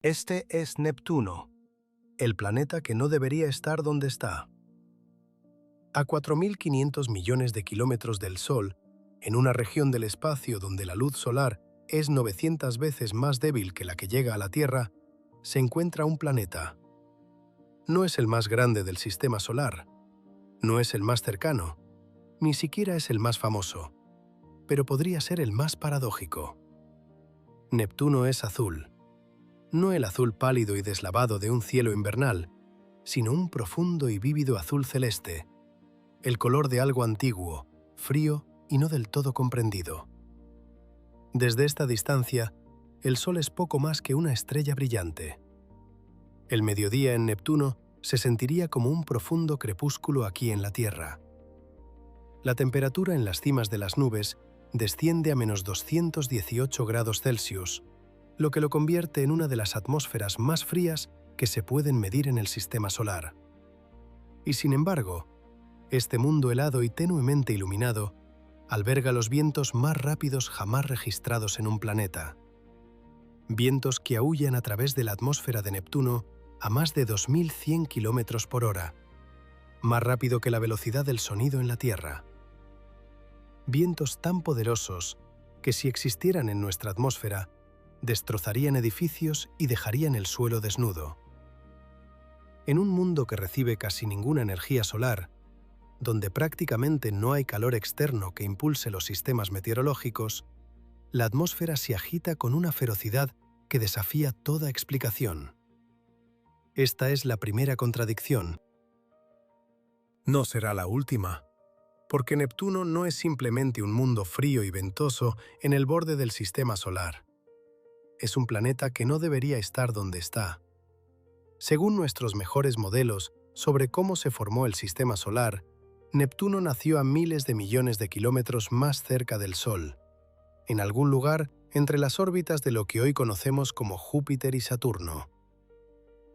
Este es Neptuno, el planeta que no debería estar donde está. A 4.500 millones de kilómetros del Sol, en una región del espacio donde la luz solar es 900 veces más débil que la que llega a la Tierra, se encuentra un planeta. No es el más grande del sistema solar, no es el más cercano, ni siquiera es el más famoso, pero podría ser el más paradójico. Neptuno es azul. No el azul pálido y deslavado de un cielo invernal, sino un profundo y vívido azul celeste, el color de algo antiguo, frío y no del todo comprendido. Desde esta distancia, el Sol es poco más que una estrella brillante. El mediodía en Neptuno se sentiría como un profundo crepúsculo aquí en la Tierra. La temperatura en las cimas de las nubes desciende a menos 218 grados Celsius, lo que lo convierte en una de las atmósferas más frías que se pueden medir en el sistema solar. Y sin embargo, este mundo helado y tenuemente iluminado alberga los vientos más rápidos jamás registrados en un planeta. Vientos que aúllan a través de la atmósfera de Neptuno a más de 2.100 km por hora, más rápido que la velocidad del sonido en la Tierra. Vientos tan poderosos que si existieran en nuestra atmósfera, destrozarían edificios y dejarían el suelo desnudo. En un mundo que recibe casi ninguna energía solar, donde prácticamente no hay calor externo que impulse los sistemas meteorológicos, la atmósfera se agita con una ferocidad que desafía toda explicación. Esta es la primera contradicción. No será la última, porque Neptuno no es simplemente un mundo frío y ventoso en el borde del sistema solar. Es un planeta que no debería estar donde está. Según nuestros mejores modelos sobre cómo se formó el sistema solar, Neptuno nació a miles de millones de kilómetros más cerca del Sol, en algún lugar entre las órbitas de lo que hoy conocemos como Júpiter y Saturno.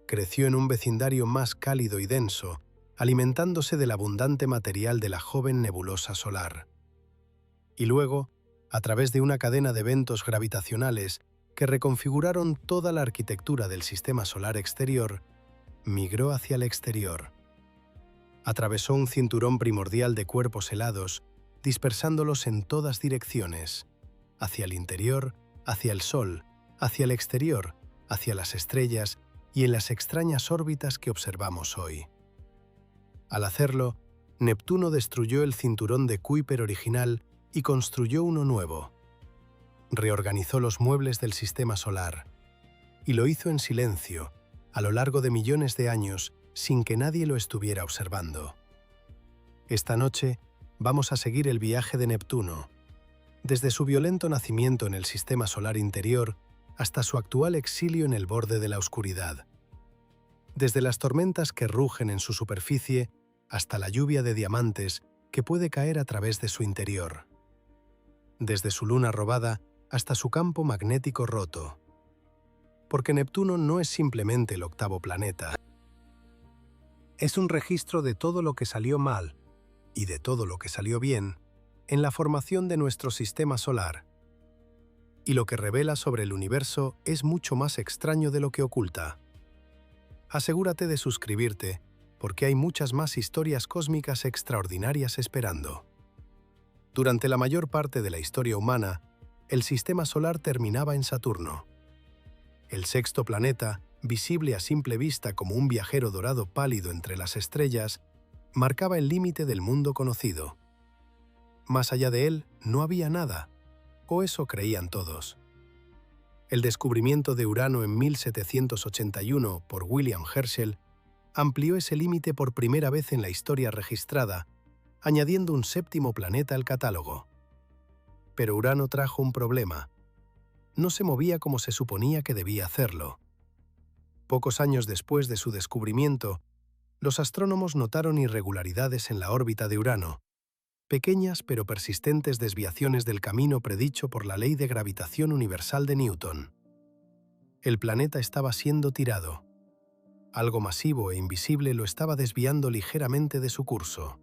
Creció en un vecindario más cálido y denso, alimentándose del abundante material de la joven nebulosa solar. Y luego, a través de una cadena de eventos gravitacionales que reconfiguraron toda la arquitectura del sistema solar exterior, migró hacia el exterior. Atravesó un cinturón primordial de cuerpos helados, dispersándolos en todas direcciones, hacia el interior, hacia el Sol, hacia el exterior, hacia las estrellas y en las extrañas órbitas que observamos hoy. Al hacerlo, Neptuno destruyó el cinturón de Kuiper original y construyó uno nuevo. Reorganizó los muebles del sistema solar, y lo hizo en silencio, a lo largo de millones de años, sin que nadie lo estuviera observando. Esta noche vamos a seguir el viaje de Neptuno, desde su violento nacimiento en el sistema solar interior hasta su actual exilio en el borde de la oscuridad. Desde las tormentas que rugen en su superficie hasta la lluvia de diamantes que puede caer a través de su interior. Desde su luna robada hasta su campo magnético roto. Porque Neptuno no es simplemente el octavo planeta. Es un registro de todo lo que salió mal y de todo lo que salió bien en la formación de nuestro sistema solar. Y lo que revela sobre el universo es mucho más extraño de lo que oculta. Asegúrate de suscribirte, porque hay muchas más historias cósmicas extraordinarias esperando. Durante la mayor parte de la historia humana, el sistema solar terminaba en Saturno. El sexto planeta, visible a simple vista como un viajero dorado pálido entre las estrellas, marcaba el límite del mundo conocido. Más allá de él no había nada, o eso creían todos. El descubrimiento de Urano en 1781 por William Herschel amplió ese límite por primera vez en la historia registrada, añadiendo un séptimo planeta al catálogo. Pero Urano trajo un problema. No se movía como se suponía que debía hacerlo. Pocos años después de su descubrimiento, los astrónomos notaron irregularidades en la órbita de Urano, pequeñas pero persistentes desviaciones del camino predicho por la ley de gravitación universal de Newton. El planeta estaba siendo tirado. Algo masivo e invisible lo estaba desviando ligeramente de su curso.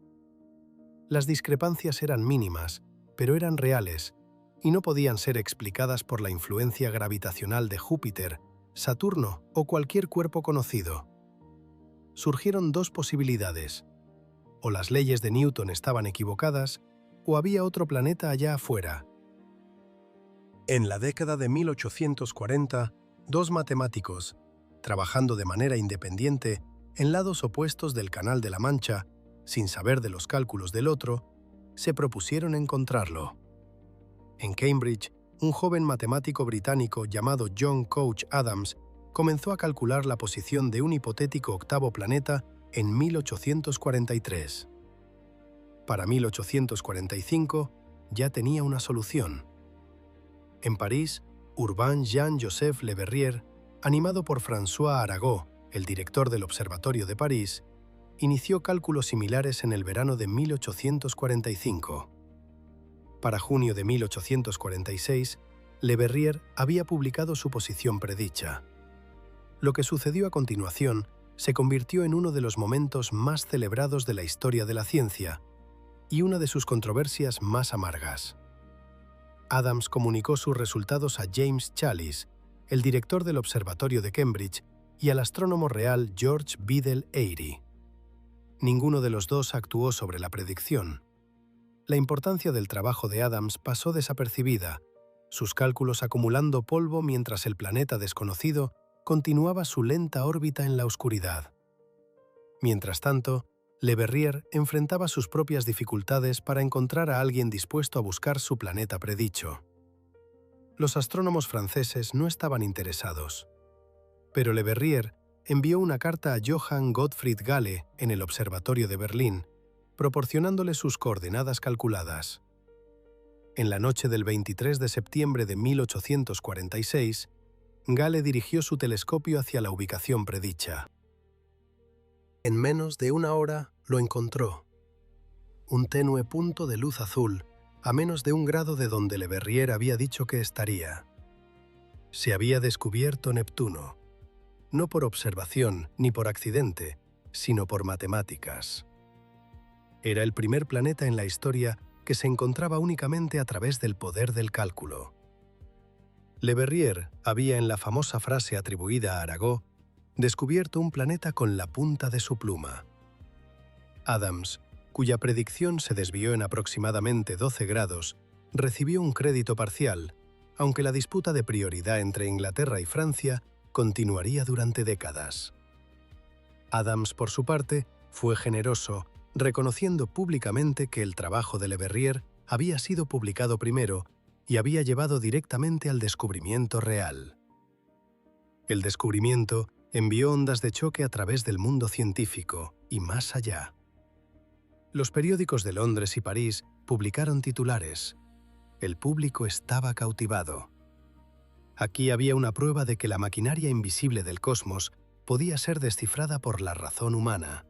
Las discrepancias eran mínimas, pero eran reales, y no podían ser explicadas por la influencia gravitacional de Júpiter, Saturno o cualquier cuerpo conocido. Surgieron dos posibilidades. O las leyes de Newton estaban equivocadas, o había otro planeta allá afuera. En la década de 1840, dos matemáticos, trabajando de manera independiente en lados opuestos del Canal de la Mancha, sin saber de los cálculos del otro, se propusieron encontrarlo. En Cambridge, un joven matemático británico llamado John Couch Adams comenzó a calcular la posición de un hipotético octavo planeta en 1843. Para 1845 ya tenía una solución. En París, Urbain Jean-Joseph Le Verrier, animado por François Arago, el director del Observatorio de París, inició cálculos similares en el verano de 1845. Para junio de 1846, Le Verrier había publicado su posición predicha. Lo que sucedió a continuación se convirtió en uno de los momentos más celebrados de la historia de la ciencia y una de sus controversias más amargas. Adams comunicó sus resultados a James Challis, el director del Observatorio de Cambridge, y al astrónomo real George Biddell Airy. Ninguno de los dos actuó sobre la predicción. La importancia del trabajo de Adams pasó desapercibida, sus cálculos acumulando polvo mientras el planeta desconocido continuaba su lenta órbita en la oscuridad. Mientras tanto, Le Verrier enfrentaba sus propias dificultades para encontrar a alguien dispuesto a buscar su planeta predicho. Los astrónomos franceses no estaban interesados. Pero Le Verrier envió una carta a Johann Gottfried Galle en el Observatorio de Berlín, proporcionándole sus coordenadas calculadas. En la noche del 23 de septiembre de 1846, Galle dirigió su telescopio hacia la ubicación predicha. En menos de una hora lo encontró. Un tenue punto de luz azul, a menos de 1 grado de donde Le Verrier había dicho que estaría. Se había descubierto Neptuno, no por observación ni por accidente, sino por matemáticas. Era el primer planeta en la historia que se encontraba únicamente a través del poder del cálculo. Le Verrier había, en la famosa frase atribuida a Arago, descubierto un planeta con la punta de su pluma. Adams, cuya predicción se desvió en aproximadamente 12 grados, recibió un crédito parcial, aunque la disputa de prioridad entre Inglaterra y Francia continuaría durante décadas. Adams, por su parte, fue generoso, reconociendo públicamente que el trabajo de Le Verrier había sido publicado primero y había llevado directamente al descubrimiento real. El descubrimiento envió ondas de choque a través del mundo científico y más allá. Los periódicos de Londres y París publicaron titulares. El público estaba cautivado. Aquí había una prueba de que la maquinaria invisible del cosmos podía ser descifrada por la razón humana.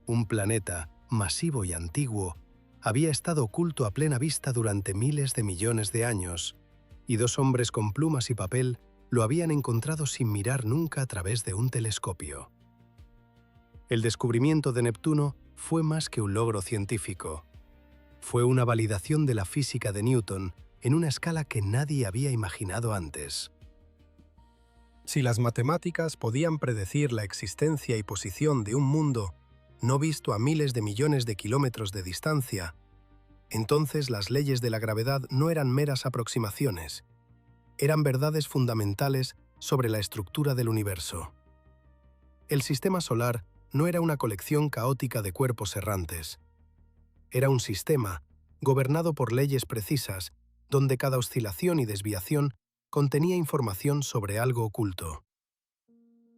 Un planeta, masivo y antiguo, había estado oculto a plena vista durante miles de millones de años, y dos hombres con plumas y papel lo habían encontrado sin mirar nunca a través de un telescopio. El descubrimiento de Neptuno fue más que un logro científico. Fue una validación de la física de Newton en una escala que nadie había imaginado antes. Si las matemáticas podían predecir la existencia y posición de un mundo no visto a miles de millones de kilómetros de distancia, entonces las leyes de la gravedad no eran meras aproximaciones, eran verdades fundamentales sobre la estructura del universo. El sistema solar no era una colección caótica de cuerpos errantes. Era un sistema, gobernado por leyes precisas, donde cada oscilación y desviación contenía información sobre algo oculto.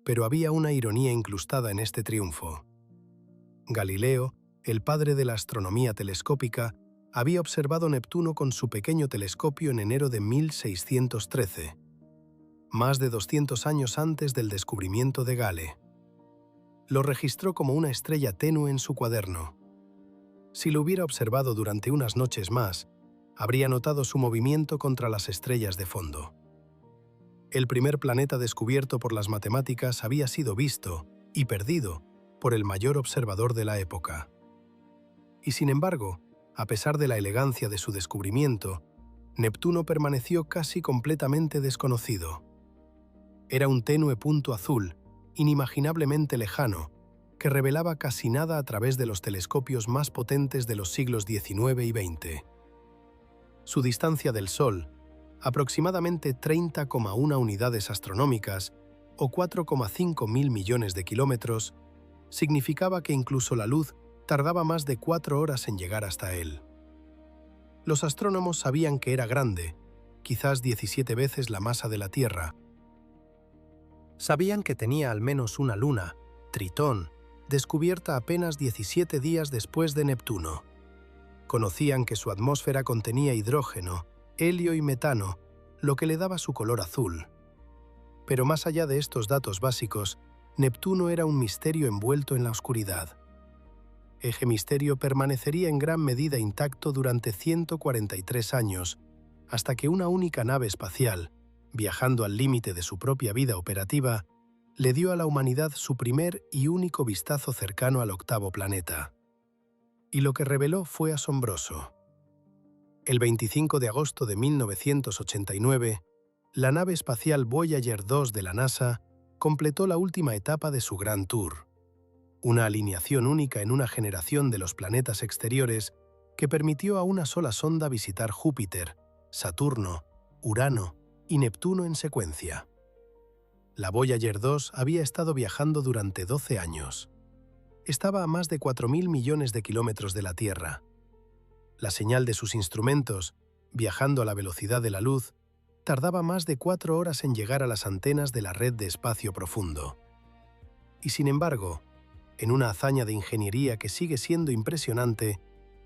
Pero había una ironía incrustada en este triunfo. Galileo, el padre de la astronomía telescópica, había observado Neptuno con su pequeño telescopio en enero de 1613, más de 200 años antes del descubrimiento de Galle. Lo registró como una estrella tenue en su cuaderno. Si lo hubiera observado durante unas noches más, habría notado su movimiento contra las estrellas de fondo. El primer planeta descubierto por las matemáticas había sido visto y perdido por el mayor observador de la época. Y sin embargo, a pesar de la elegancia de su descubrimiento, Neptuno permaneció casi completamente desconocido. Era un tenue punto azul, inimaginablemente lejano, que revelaba casi nada a través de los telescopios más potentes de los siglos XIX y XX. Su distancia del Sol, aproximadamente 30,1 unidades astronómicas o 4,5 mil millones de kilómetros, significaba que incluso la luz tardaba más de 4 horas en llegar hasta él. Los astrónomos sabían que era grande, quizás 17 veces la masa de la Tierra. Sabían que tenía al menos una luna, Tritón, descubierta apenas 17 días después de Neptuno. Conocían que su atmósfera contenía hidrógeno, helio y metano, lo que le daba su color azul. Pero más allá de estos datos básicos, Neptuno era un misterio envuelto en la oscuridad. Ese misterio permanecería en gran medida intacto durante 143 años, hasta que una única nave espacial, viajando al límite de su propia vida operativa, le dio a la humanidad su primer y único vistazo cercano al octavo planeta. Y lo que reveló fue asombroso. El 25 de agosto de 1989, la nave espacial Voyager 2 de la NASA completó la última etapa de su gran tour, una alineación única en una generación de los planetas exteriores que permitió a una sola sonda visitar Júpiter, Saturno, Urano y Neptuno en secuencia. La Voyager 2 había estado viajando durante 12 años. Estaba a más de 4.000 millones de kilómetros de la Tierra. La señal de sus instrumentos, viajando a la velocidad de la luz, tardaba más de 4 horas en llegar a las antenas de la red de espacio profundo. Y sin embargo, en una hazaña de ingeniería que sigue siendo impresionante,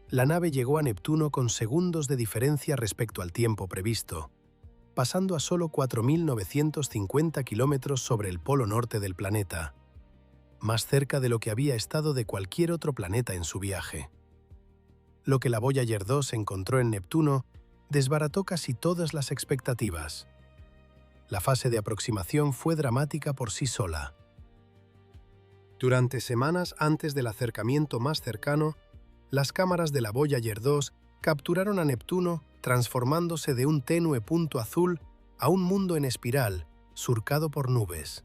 la nave llegó a Neptuno con segundos de diferencia respecto al tiempo previsto, pasando a solo 4.950 kilómetros sobre el polo norte del planeta, más cerca de lo que había estado de cualquier otro planeta en su viaje. Lo que la Voyager 2 encontró en Neptuno desbarató casi todas las expectativas. La fase de aproximación fue dramática por sí sola. Durante semanas antes del acercamiento más cercano, las cámaras de la Voyager 2 capturaron a Neptuno transformándose de un tenue punto azul a un mundo en espiral, surcado por nubes.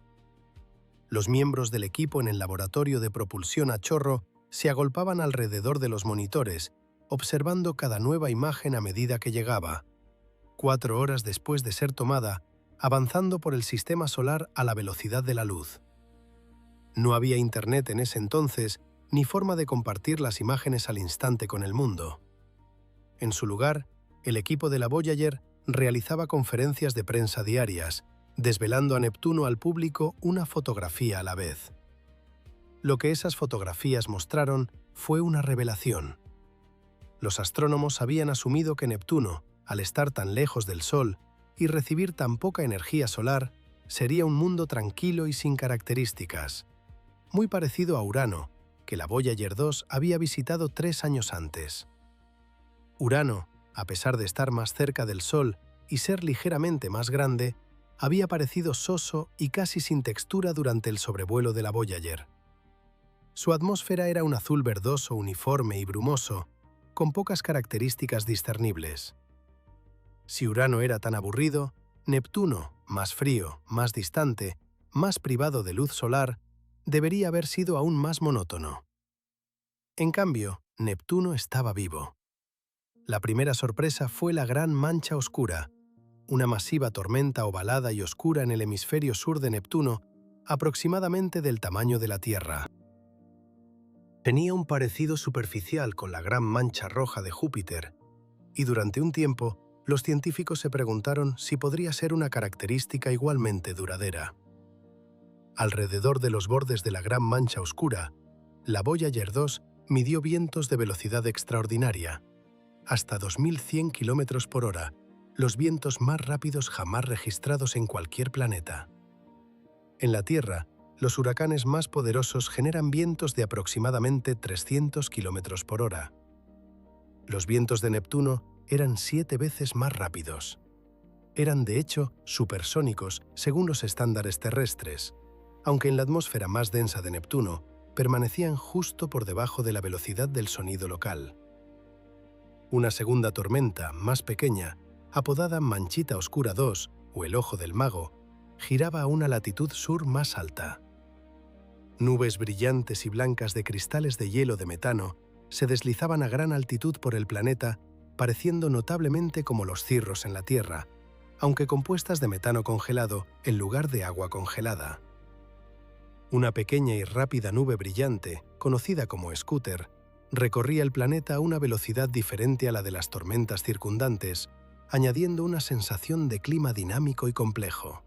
Los miembros del equipo en el laboratorio de propulsión a chorro se agolpaban alrededor de los monitores, observando cada nueva imagen a medida que llegaba, 4 horas después de ser tomada, avanzando por el sistema solar a la velocidad de la luz. No había internet en ese entonces, ni forma de compartir las imágenes al instante con el mundo. En su lugar, el equipo de la Voyager realizaba conferencias de prensa diarias, desvelando a Neptuno al público una fotografía a la vez. Lo que esas fotografías mostraron fue una revelación. Los astrónomos habían asumido que Neptuno, al estar tan lejos del Sol y recibir tan poca energía solar, sería un mundo tranquilo y sin características, muy parecido a Urano, que la Voyager 2 había visitado 3 años antes. Urano, a pesar de estar más cerca del Sol y ser ligeramente más grande, había parecido soso y casi sin textura durante el sobrevuelo de la Voyager. Su atmósfera era un azul verdoso uniforme y brumoso, con pocas características discernibles. Si Urano era tan aburrido, Neptuno, más frío, más distante, más privado de luz solar, debería haber sido aún más monótono. En cambio, Neptuno estaba vivo. La primera sorpresa fue la Gran Mancha Oscura, una masiva tormenta ovalada y oscura en el hemisferio sur de Neptuno, aproximadamente del tamaño de la Tierra. Tenía un parecido superficial con la Gran Mancha Roja de Júpiter, y durante un tiempo los científicos se preguntaron si podría ser una característica igualmente duradera. Alrededor de los bordes de la Gran Mancha Oscura, la Voyager 2 midió vientos de velocidad extraordinaria, hasta 2.100 km por hora, los vientos más rápidos jamás registrados en cualquier planeta. En la Tierra, los huracanes más poderosos generan vientos de aproximadamente 300 km por hora. Los vientos de Neptuno eran 7 veces más rápidos. Eran, de hecho, supersónicos según los estándares terrestres, aunque en la atmósfera más densa de Neptuno permanecían justo por debajo de la velocidad del sonido local. Una segunda tormenta, más pequeña, apodada Manchita Oscura 2 o el Ojo del Mago, giraba a una latitud sur más alta. Nubes brillantes y blancas de cristales de hielo de metano se deslizaban a gran altitud por el planeta, pareciendo notablemente como los cirros en la Tierra, aunque compuestas de metano congelado en lugar de agua congelada. Una pequeña y rápida nube brillante, conocida como Scooter, recorría el planeta a una velocidad diferente a la de las tormentas circundantes, añadiendo una sensación de clima dinámico y complejo.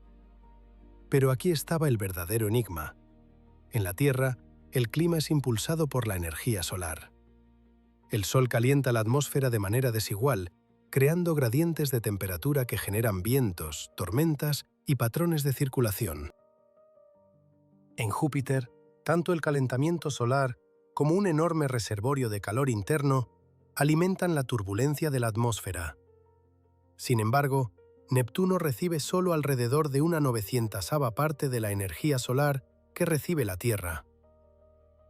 Pero aquí estaba el verdadero enigma. En la Tierra, el clima es impulsado por la energía solar. El Sol calienta la atmósfera de manera desigual, creando gradientes de temperatura que generan vientos, tormentas y patrones de circulación. En Júpiter, tanto el calentamiento solar como un enorme reservorio de calor interno alimentan la turbulencia de la atmósfera. Sin embargo, Neptuno recibe solo alrededor de una 900ava parte de la energía solar que recibe la Tierra.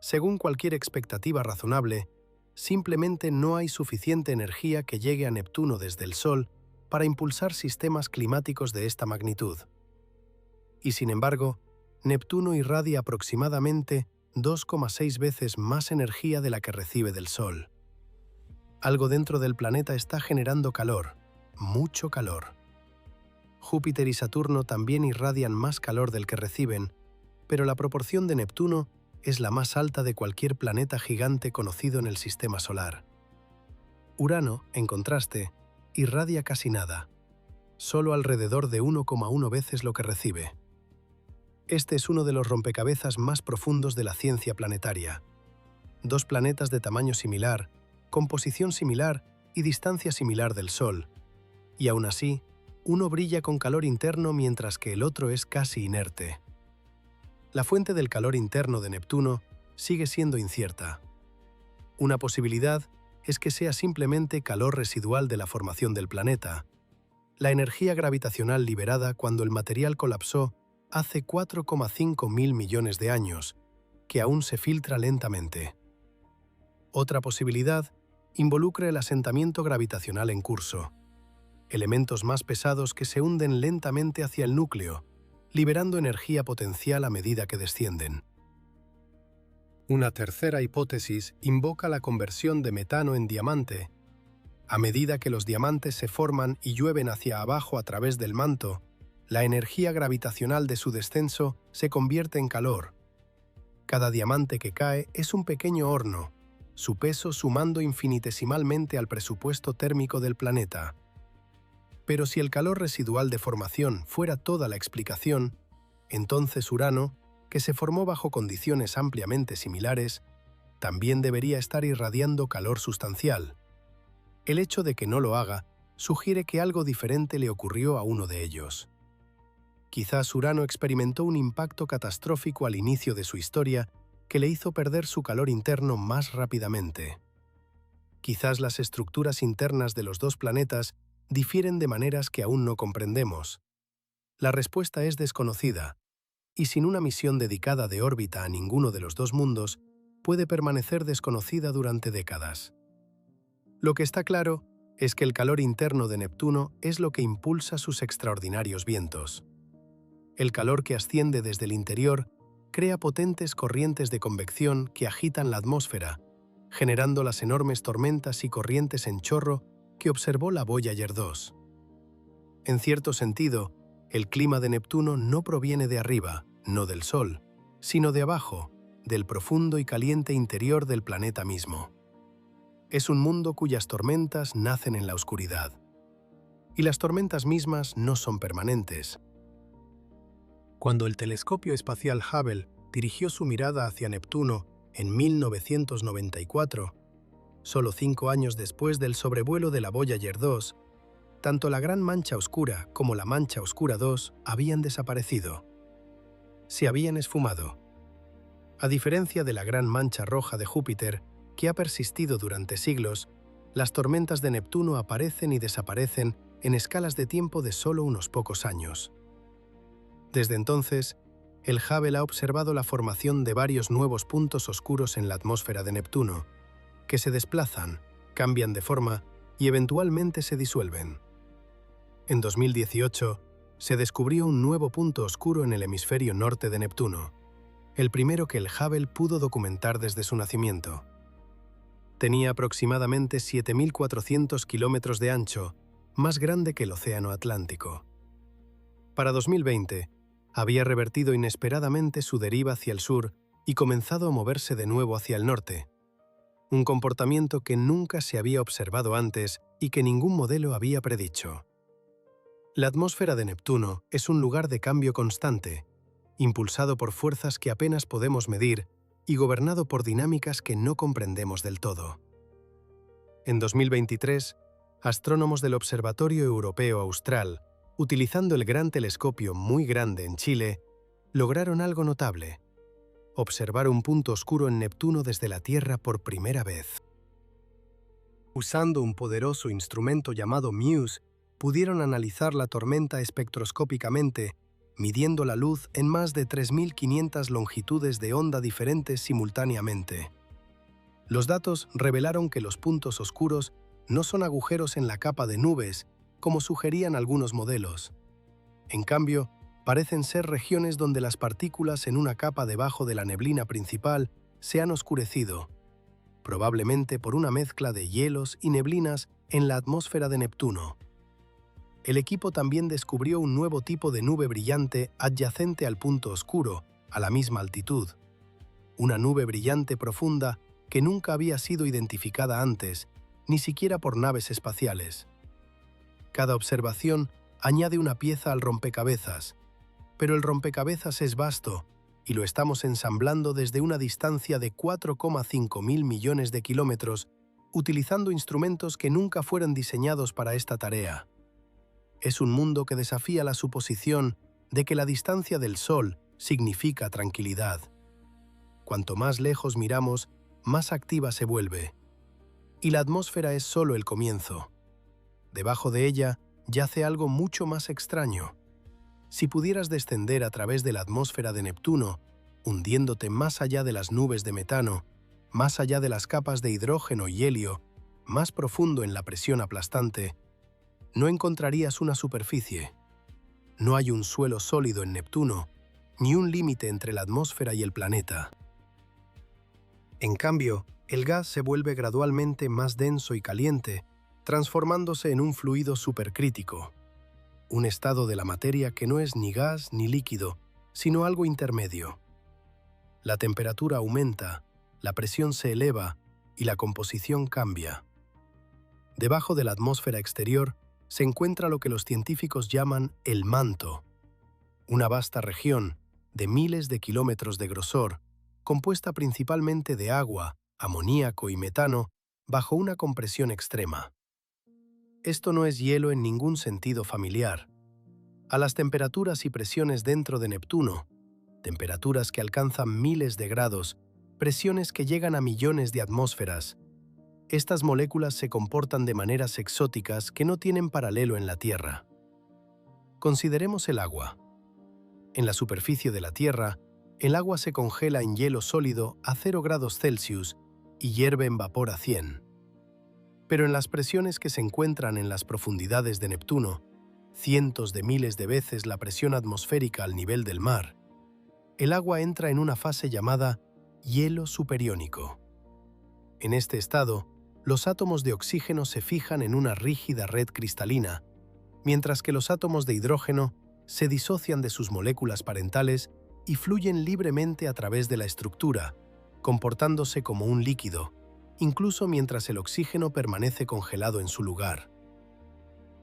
Según cualquier expectativa razonable, simplemente no hay suficiente energía que llegue a Neptuno desde el Sol para impulsar sistemas climáticos de esta magnitud. Y sin embargo, Neptuno irradia aproximadamente 2,6 veces más energía de la que recibe del Sol. Algo dentro del planeta está generando calor, mucho calor. Júpiter y Saturno también irradian más calor del que reciben, pero la proporción de Neptuno es la más alta de cualquier planeta gigante conocido en el sistema solar. Urano, en contraste, irradia casi nada, solo alrededor de 1,1 veces lo que recibe. Este es uno de los rompecabezas más profundos de la ciencia planetaria. Dos planetas de tamaño similar, composición similar y distancia similar del Sol, y aún así, uno brilla con calor interno mientras que el otro es casi inerte. La fuente del calor interno de Neptuno sigue siendo incierta. Una posibilidad es que sea simplemente calor residual de la formación del planeta, la energía gravitacional liberada cuando el material colapsó hace 4,5 mil millones de años, que aún se filtra lentamente. Otra posibilidad involucra el asentamiento gravitacional en curso, elementos más pesados que se hunden lentamente hacia el núcleo, liberando energía potencial a medida que descienden. Una tercera hipótesis invoca la conversión de metano en diamante. A medida que los diamantes se forman y llueven hacia abajo a través del manto, la energía gravitacional de su descenso se convierte en calor. Cada diamante que cae es un pequeño horno, su peso sumando infinitesimalmente al presupuesto térmico del planeta. Pero si el calor residual de formación fuera toda la explicación, entonces Urano, que se formó bajo condiciones ampliamente similares, también debería estar irradiando calor sustancial. El hecho de que no lo haga sugiere que algo diferente le ocurrió a uno de ellos. Quizás Urano experimentó un impacto catastrófico al inicio de su historia que le hizo perder su calor interno más rápidamente. Quizás las estructuras internas de los dos planetas difieren de maneras que aún no comprendemos. La respuesta es desconocida, y sin una misión dedicada de órbita a ninguno de los dos mundos, puede permanecer desconocida durante décadas. Lo que está claro es que el calor interno de Neptuno es lo que impulsa sus extraordinarios vientos. El calor que asciende desde el interior crea potentes corrientes de convección que agitan la atmósfera, generando las enormes tormentas y corrientes en chorro que observó la Voyager 2. En cierto sentido, el clima de Neptuno no proviene de arriba, no del Sol, sino de abajo, del profundo y caliente interior del planeta mismo. Es un mundo cuyas tormentas nacen en la oscuridad. Y las tormentas mismas no son permanentes. Cuando el telescopio espacial Hubble dirigió su mirada hacia Neptuno en 1994, solo 5 años después del sobrevuelo de la Voyager 2, tanto la Gran Mancha Oscura como la Mancha Oscura 2 habían desaparecido. Se habían esfumado. A diferencia de la Gran Mancha Roja de Júpiter, que ha persistido durante siglos, las tormentas de Neptuno aparecen y desaparecen en escalas de tiempo de solo unos pocos años. Desde entonces, el Hubble ha observado la formación de varios nuevos puntos oscuros en la atmósfera de Neptuno, que se desplazan, cambian de forma y eventualmente se disuelven. En 2018, se descubrió un nuevo punto oscuro en el hemisferio norte de Neptuno, el primero que el Hubble pudo documentar desde su nacimiento. Tenía aproximadamente 7.400 kilómetros de ancho, más grande que el Océano Atlántico. Para 2020, había revertido inesperadamente su deriva hacia el sur y comenzado a moverse de nuevo hacia el norte, un comportamiento que nunca se había observado antes y que ningún modelo había predicho. La atmósfera de Neptuno es un lugar de cambio constante, impulsado por fuerzas que apenas podemos medir y gobernado por dinámicas que no comprendemos del todo. En 2023, astrónomos del Observatorio Europeo Austral, utilizando el Gran Telescopio Muy Grande en Chile, lograron algo notable: observar un punto oscuro en Neptuno desde la Tierra por primera vez. Usando un poderoso instrumento llamado MUSE, pudieron analizar la tormenta espectroscópicamente, midiendo la luz en más de 3.500 longitudes de onda diferentes simultáneamente. Los datos revelaron que los puntos oscuros no son agujeros en la capa de nubes, como sugerían algunos modelos. En cambio, parecen ser regiones donde las partículas en una capa debajo de la neblina principal se han oscurecido, probablemente por una mezcla de hielos y neblinas en la atmósfera de Neptuno. El equipo también descubrió un nuevo tipo de nube brillante adyacente al punto oscuro, a la misma altitud. Una nube brillante profunda que nunca había sido identificada antes, ni siquiera por naves espaciales. Cada observación añade una pieza al rompecabezas, pero el rompecabezas es vasto y lo estamos ensamblando desde una distancia de 4,5 mil millones de kilómetros, utilizando instrumentos que nunca fueron diseñados para esta tarea. Es un mundo que desafía la suposición de que la distancia del Sol significa tranquilidad. Cuanto más lejos miramos, más activa se vuelve. Y la atmósfera es solo el comienzo. Debajo de ella yace algo mucho más extraño. Si pudieras descender a través de la atmósfera de Neptuno, hundiéndote más allá de las nubes de metano, más allá de las capas de hidrógeno y helio, más profundo en la presión aplastante, no encontrarías una superficie. No hay un suelo sólido en Neptuno, ni un límite entre la atmósfera y el planeta. En cambio, el gas se vuelve gradualmente más denso y caliente, transformándose en un fluido supercrítico, un estado de la materia que no es ni gas ni líquido, sino algo intermedio. La temperatura aumenta, la presión se eleva y la composición cambia. Debajo de la atmósfera exterior se encuentra lo que los científicos llaman el manto, una vasta región de miles de kilómetros de grosor, compuesta principalmente de agua, amoníaco y metano, bajo una compresión extrema. Esto no es hielo en ningún sentido familiar. A las temperaturas y presiones dentro de Neptuno, temperaturas que alcanzan miles de grados, presiones que llegan a millones de atmósferas, estas moléculas se comportan de maneras exóticas que no tienen paralelo en la Tierra. Consideremos el agua. En la superficie de la Tierra, el agua se congela en hielo sólido a 0 grados Celsius y hierve en vapor a 100. Pero en las presiones que se encuentran en las profundidades de Neptuno, cientos de miles de veces la presión atmosférica al nivel del mar, el agua entra en una fase llamada hielo superiónico. En este estado, los átomos de oxígeno se fijan en una rígida red cristalina, mientras que los átomos de hidrógeno se disocian de sus moléculas parentales y fluyen libremente a través de la estructura, comportándose como un líquido, incluso mientras el oxígeno permanece congelado en su lugar.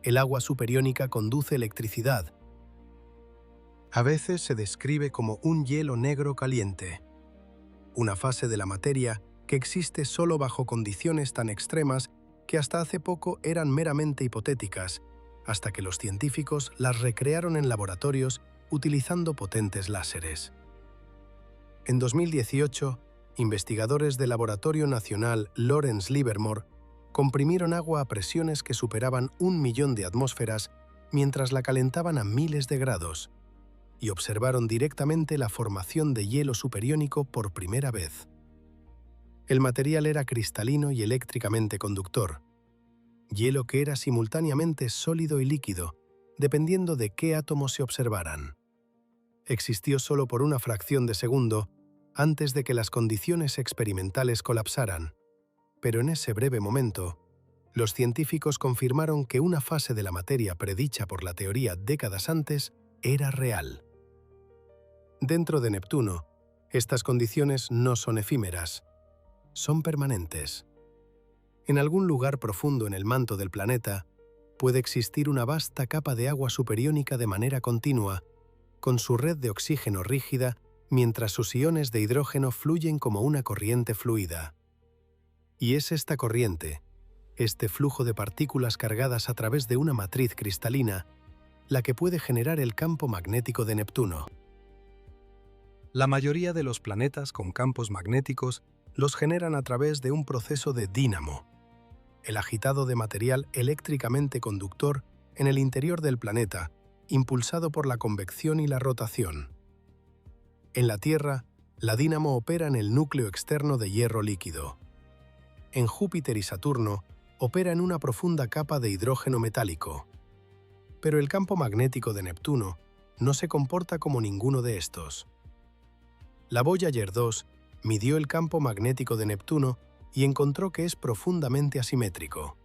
El agua superiónica conduce electricidad. A veces se describe como un hielo negro caliente, una fase de la materia que existe solo bajo condiciones tan extremas que hasta hace poco eran meramente hipotéticas, hasta que los científicos las recrearon en laboratorios utilizando potentes láseres. En 2018, investigadores del Laboratorio Nacional Lawrence Livermore comprimieron agua a presiones que superaban 1 millón de atmósferas mientras la calentaban a miles de grados, y observaron directamente la formación de hielo superiónico por primera vez. El material era cristalino y eléctricamente conductor, hielo que era simultáneamente sólido y líquido, dependiendo de qué átomos se observaran. Existió solo por una fracción de segundo antes de que las condiciones experimentales colapsaran, pero en ese breve momento, los científicos confirmaron que una fase de la materia predicha por la teoría décadas antes era real. Dentro de Neptuno, estas condiciones no son efímeras, son permanentes. En algún lugar profundo en el manto del planeta, puede existir una vasta capa de agua superiónica de manera continua, con su red de oxígeno rígida, mientras sus iones de hidrógeno fluyen como una corriente fluida. Y es esta corriente, este flujo de partículas cargadas a través de una matriz cristalina, la que puede generar el campo magnético de Neptuno. La mayoría de los planetas con campos magnéticos los generan a través de un proceso de dínamo, el agitado de material eléctricamente conductor en el interior del planeta, impulsado por la convección y la rotación. En la Tierra, la dínamo opera en el núcleo externo de hierro líquido. En Júpiter y Saturno, opera en una profunda capa de hidrógeno metálico. Pero el campo magnético de Neptuno no se comporta como ninguno de estos. La Voyager 2 midió el campo magnético de Neptuno y encontró que es profundamente asimétrico.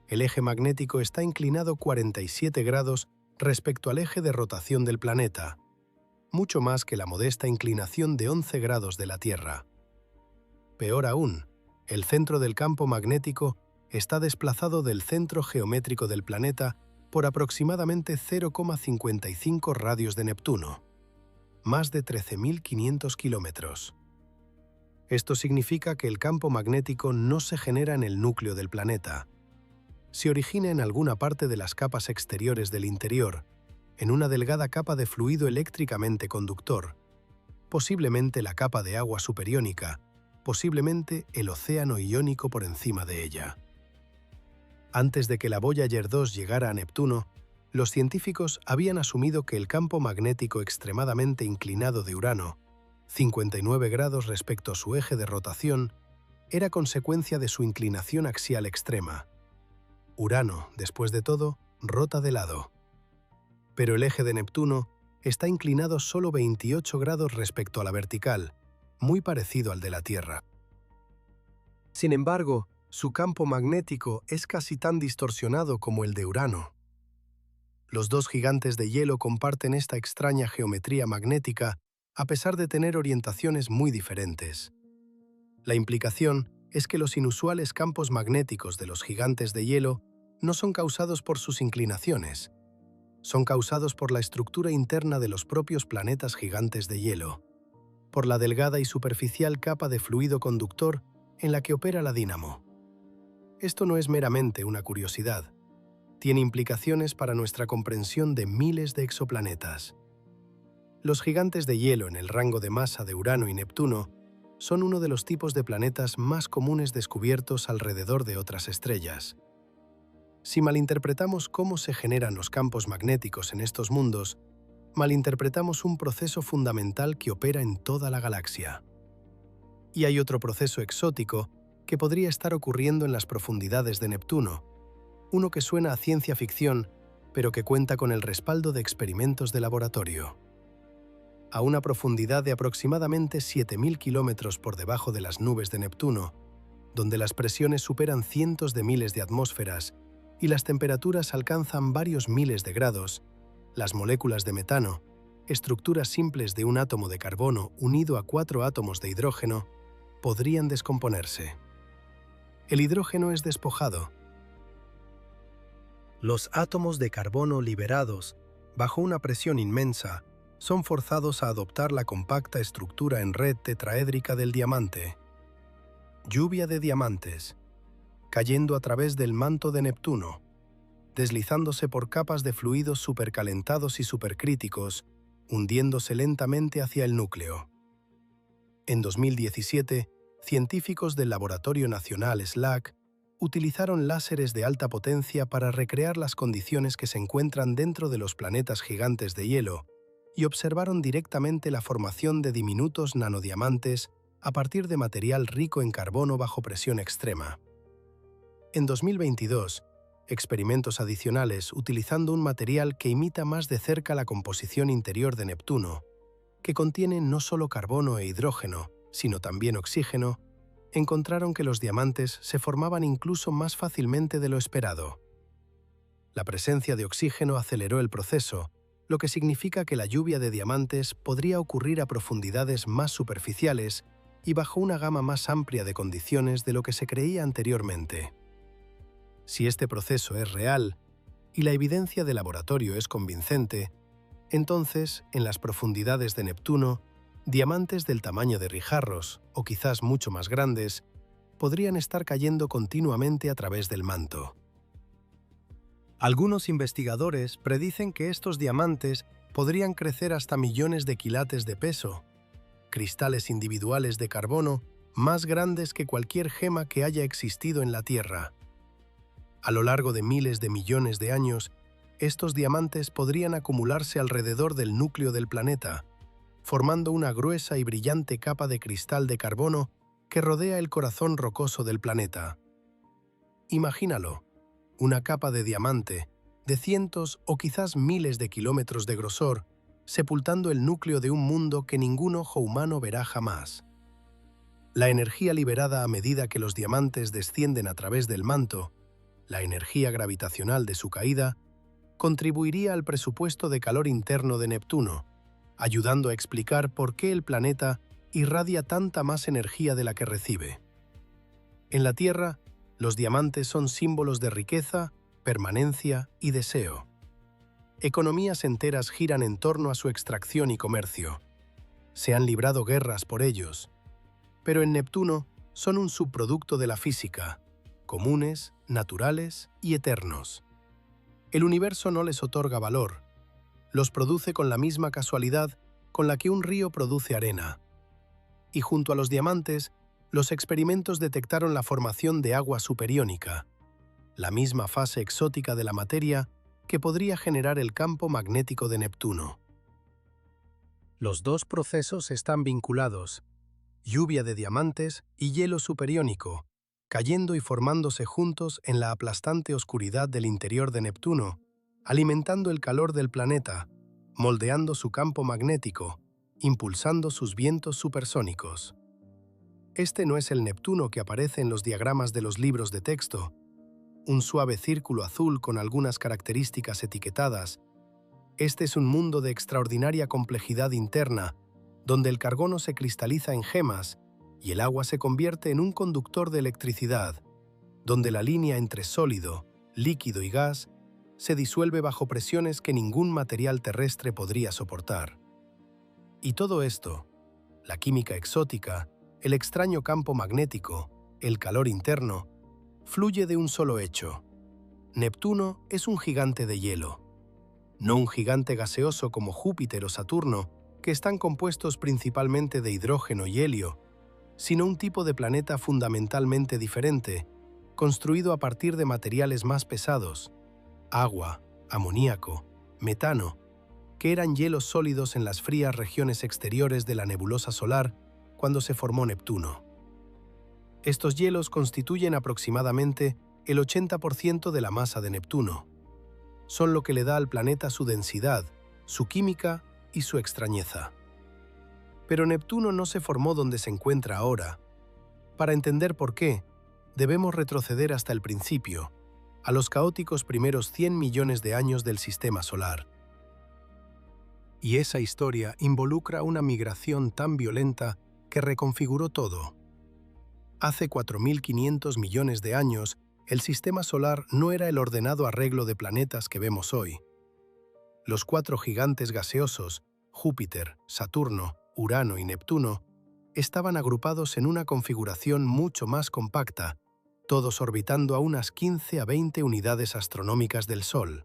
El eje magnético está inclinado 47 grados respecto al eje de rotación del planeta, mucho más que la modesta inclinación de 11 grados de la Tierra. Peor aún, el centro del campo magnético está desplazado del centro geométrico del planeta por aproximadamente 0,55 radios de Neptuno, más de 13.500 kilómetros. Esto significa que el campo magnético no se genera en el núcleo del planeta. Se origina en alguna parte de las capas exteriores del interior, en una delgada capa de fluido eléctricamente conductor, posiblemente la capa de agua superiónica, posiblemente el océano iónico por encima de ella. Antes de que la Voyager 2 llegara a Neptuno, los científicos habían asumido que el campo magnético extremadamente inclinado de Urano, 59 grados respecto a su eje de rotación, era consecuencia de su inclinación axial extrema. Urano, después de todo, rota de lado. Pero el eje de Neptuno está inclinado solo 28 grados respecto a la vertical, muy parecido al de la Tierra. Sin embargo, su campo magnético es casi tan distorsionado como el de Urano. Los dos gigantes de hielo comparten esta extraña geometría magnética a pesar de tener orientaciones muy diferentes. La implicación es que los inusuales campos magnéticos de los gigantes de hielo no son causados por sus inclinaciones, son causados por la estructura interna de los propios planetas gigantes de hielo, por la delgada y superficial capa de fluido conductor en la que opera la dínamo. Esto no es meramente una curiosidad, tiene implicaciones para nuestra comprensión de miles de exoplanetas. Los gigantes de hielo en el rango de masa de Urano y Neptuno son uno de los tipos de planetas más comunes descubiertos alrededor de otras estrellas. Si malinterpretamos cómo se generan los campos magnéticos en estos mundos, malinterpretamos un proceso fundamental que opera en toda la galaxia. Y hay otro proceso exótico que podría estar ocurriendo en las profundidades de Neptuno, uno que suena a ciencia ficción, pero que cuenta con el respaldo de experimentos de laboratorio. A una profundidad de aproximadamente 7.000 kilómetros por debajo de las nubes de Neptuno, donde las presiones superan cientos de miles de atmósferas y las temperaturas alcanzan varios miles de grados, las moléculas de metano, estructuras simples de un átomo de carbono unido a 4 átomos de hidrógeno, podrían descomponerse. El hidrógeno es despojado. Los átomos de carbono liberados, bajo una presión inmensa, son forzados a adoptar la compacta estructura en red tetraédrica del diamante. Lluvia de diamantes, cayendo a través del manto de Neptuno, deslizándose por capas de fluidos supercalentados y supercríticos, hundiéndose lentamente hacia el núcleo. En 2017, científicos del Laboratorio Nacional SLAC utilizaron láseres de alta potencia para recrear las condiciones que se encuentran dentro de los planetas gigantes de hielo y observaron directamente la formación de diminutos nanodiamantes a partir de material rico en carbono bajo presión extrema. En 2022, experimentos adicionales utilizando un material que imita más de cerca la composición interior de Neptuno, que contiene no solo carbono e hidrógeno, sino también oxígeno, encontraron que los diamantes se formaban incluso más fácilmente de lo esperado. La presencia de oxígeno aceleró el proceso, lo que significa que la lluvia de diamantes podría ocurrir a profundidades más superficiales y bajo una gama más amplia de condiciones de lo que se creía anteriormente. Si este proceso es real y la evidencia de laboratorio es convincente, entonces, en las profundidades de Neptuno, diamantes del tamaño de guijarros, o quizás mucho más grandes, podrían estar cayendo continuamente a través del manto. Algunos investigadores predicen que estos diamantes podrían crecer hasta millones de quilates de peso, cristales individuales de carbono más grandes que cualquier gema que haya existido en la Tierra. A lo largo de miles de millones de años, estos diamantes podrían acumularse alrededor del núcleo del planeta, formando una gruesa y brillante capa de cristal de carbono que rodea el corazón rocoso del planeta. Imagínalo, una capa de diamante de cientos o quizás miles de kilómetros de grosor, sepultando el núcleo de un mundo que ningún ojo humano verá jamás. La energía liberada a medida que los diamantes descienden a través del manto, la energía gravitacional de su caída, contribuiría al presupuesto de calor interno de Neptuno, ayudando a explicar por qué el planeta irradia tanta más energía de la que recibe. En la Tierra, los diamantes son símbolos de riqueza, permanencia y deseo. Economías enteras giran en torno a su extracción y comercio. Se han librado guerras por ellos. Pero en Neptuno son un subproducto de la física, comunes, naturales y eternos. El universo no les otorga valor. Los produce con la misma casualidad con la que un río produce arena. Y junto a los diamantes, los experimentos detectaron la formación de agua superiónica, la misma fase exótica de la materia que podría generar el campo magnético de Neptuno. Los dos procesos están vinculados: lluvia de diamantes y hielo superiónico, cayendo y formándose juntos en la aplastante oscuridad del interior de Neptuno, alimentando el calor del planeta, moldeando su campo magnético, impulsando sus vientos supersónicos. Este no es el Neptuno que aparece en los diagramas de los libros de texto, un suave círculo azul con algunas características etiquetadas. Este es un mundo de extraordinaria complejidad interna, donde el carbono se cristaliza en gemas y el agua se convierte en un conductor de electricidad, donde la línea entre sólido, líquido y gas se disuelve bajo presiones que ningún material terrestre podría soportar. Y todo esto, la química exótica, el extraño campo magnético, el calor interno, fluye de un solo hecho. Neptuno es un gigante de hielo. No un gigante gaseoso como Júpiter o Saturno, que están compuestos principalmente de hidrógeno y helio, sino un tipo de planeta fundamentalmente diferente, construido a partir de materiales más pesados, agua, amoníaco, metano, que eran hielos sólidos en las frías regiones exteriores de la nebulosa solar cuando se formó Neptuno. Estos hielos constituyen aproximadamente el 80% de la masa de Neptuno. Son lo que le da al planeta su densidad, su química y su extrañeza. Pero Neptuno no se formó donde se encuentra ahora. Para entender por qué, debemos retroceder hasta el principio, a los caóticos primeros 100 millones de años del Sistema Solar. Y esa historia involucra una migración tan violenta que reconfiguró todo. Hace 4.500 millones de años, el Sistema Solar no era el ordenado arreglo de planetas que vemos hoy. Los 4 gigantes gaseosos, Júpiter, Saturno, Urano y Neptuno, estaban agrupados en una configuración mucho más compacta, todos orbitando a unas 15 a 20 unidades astronómicas del Sol.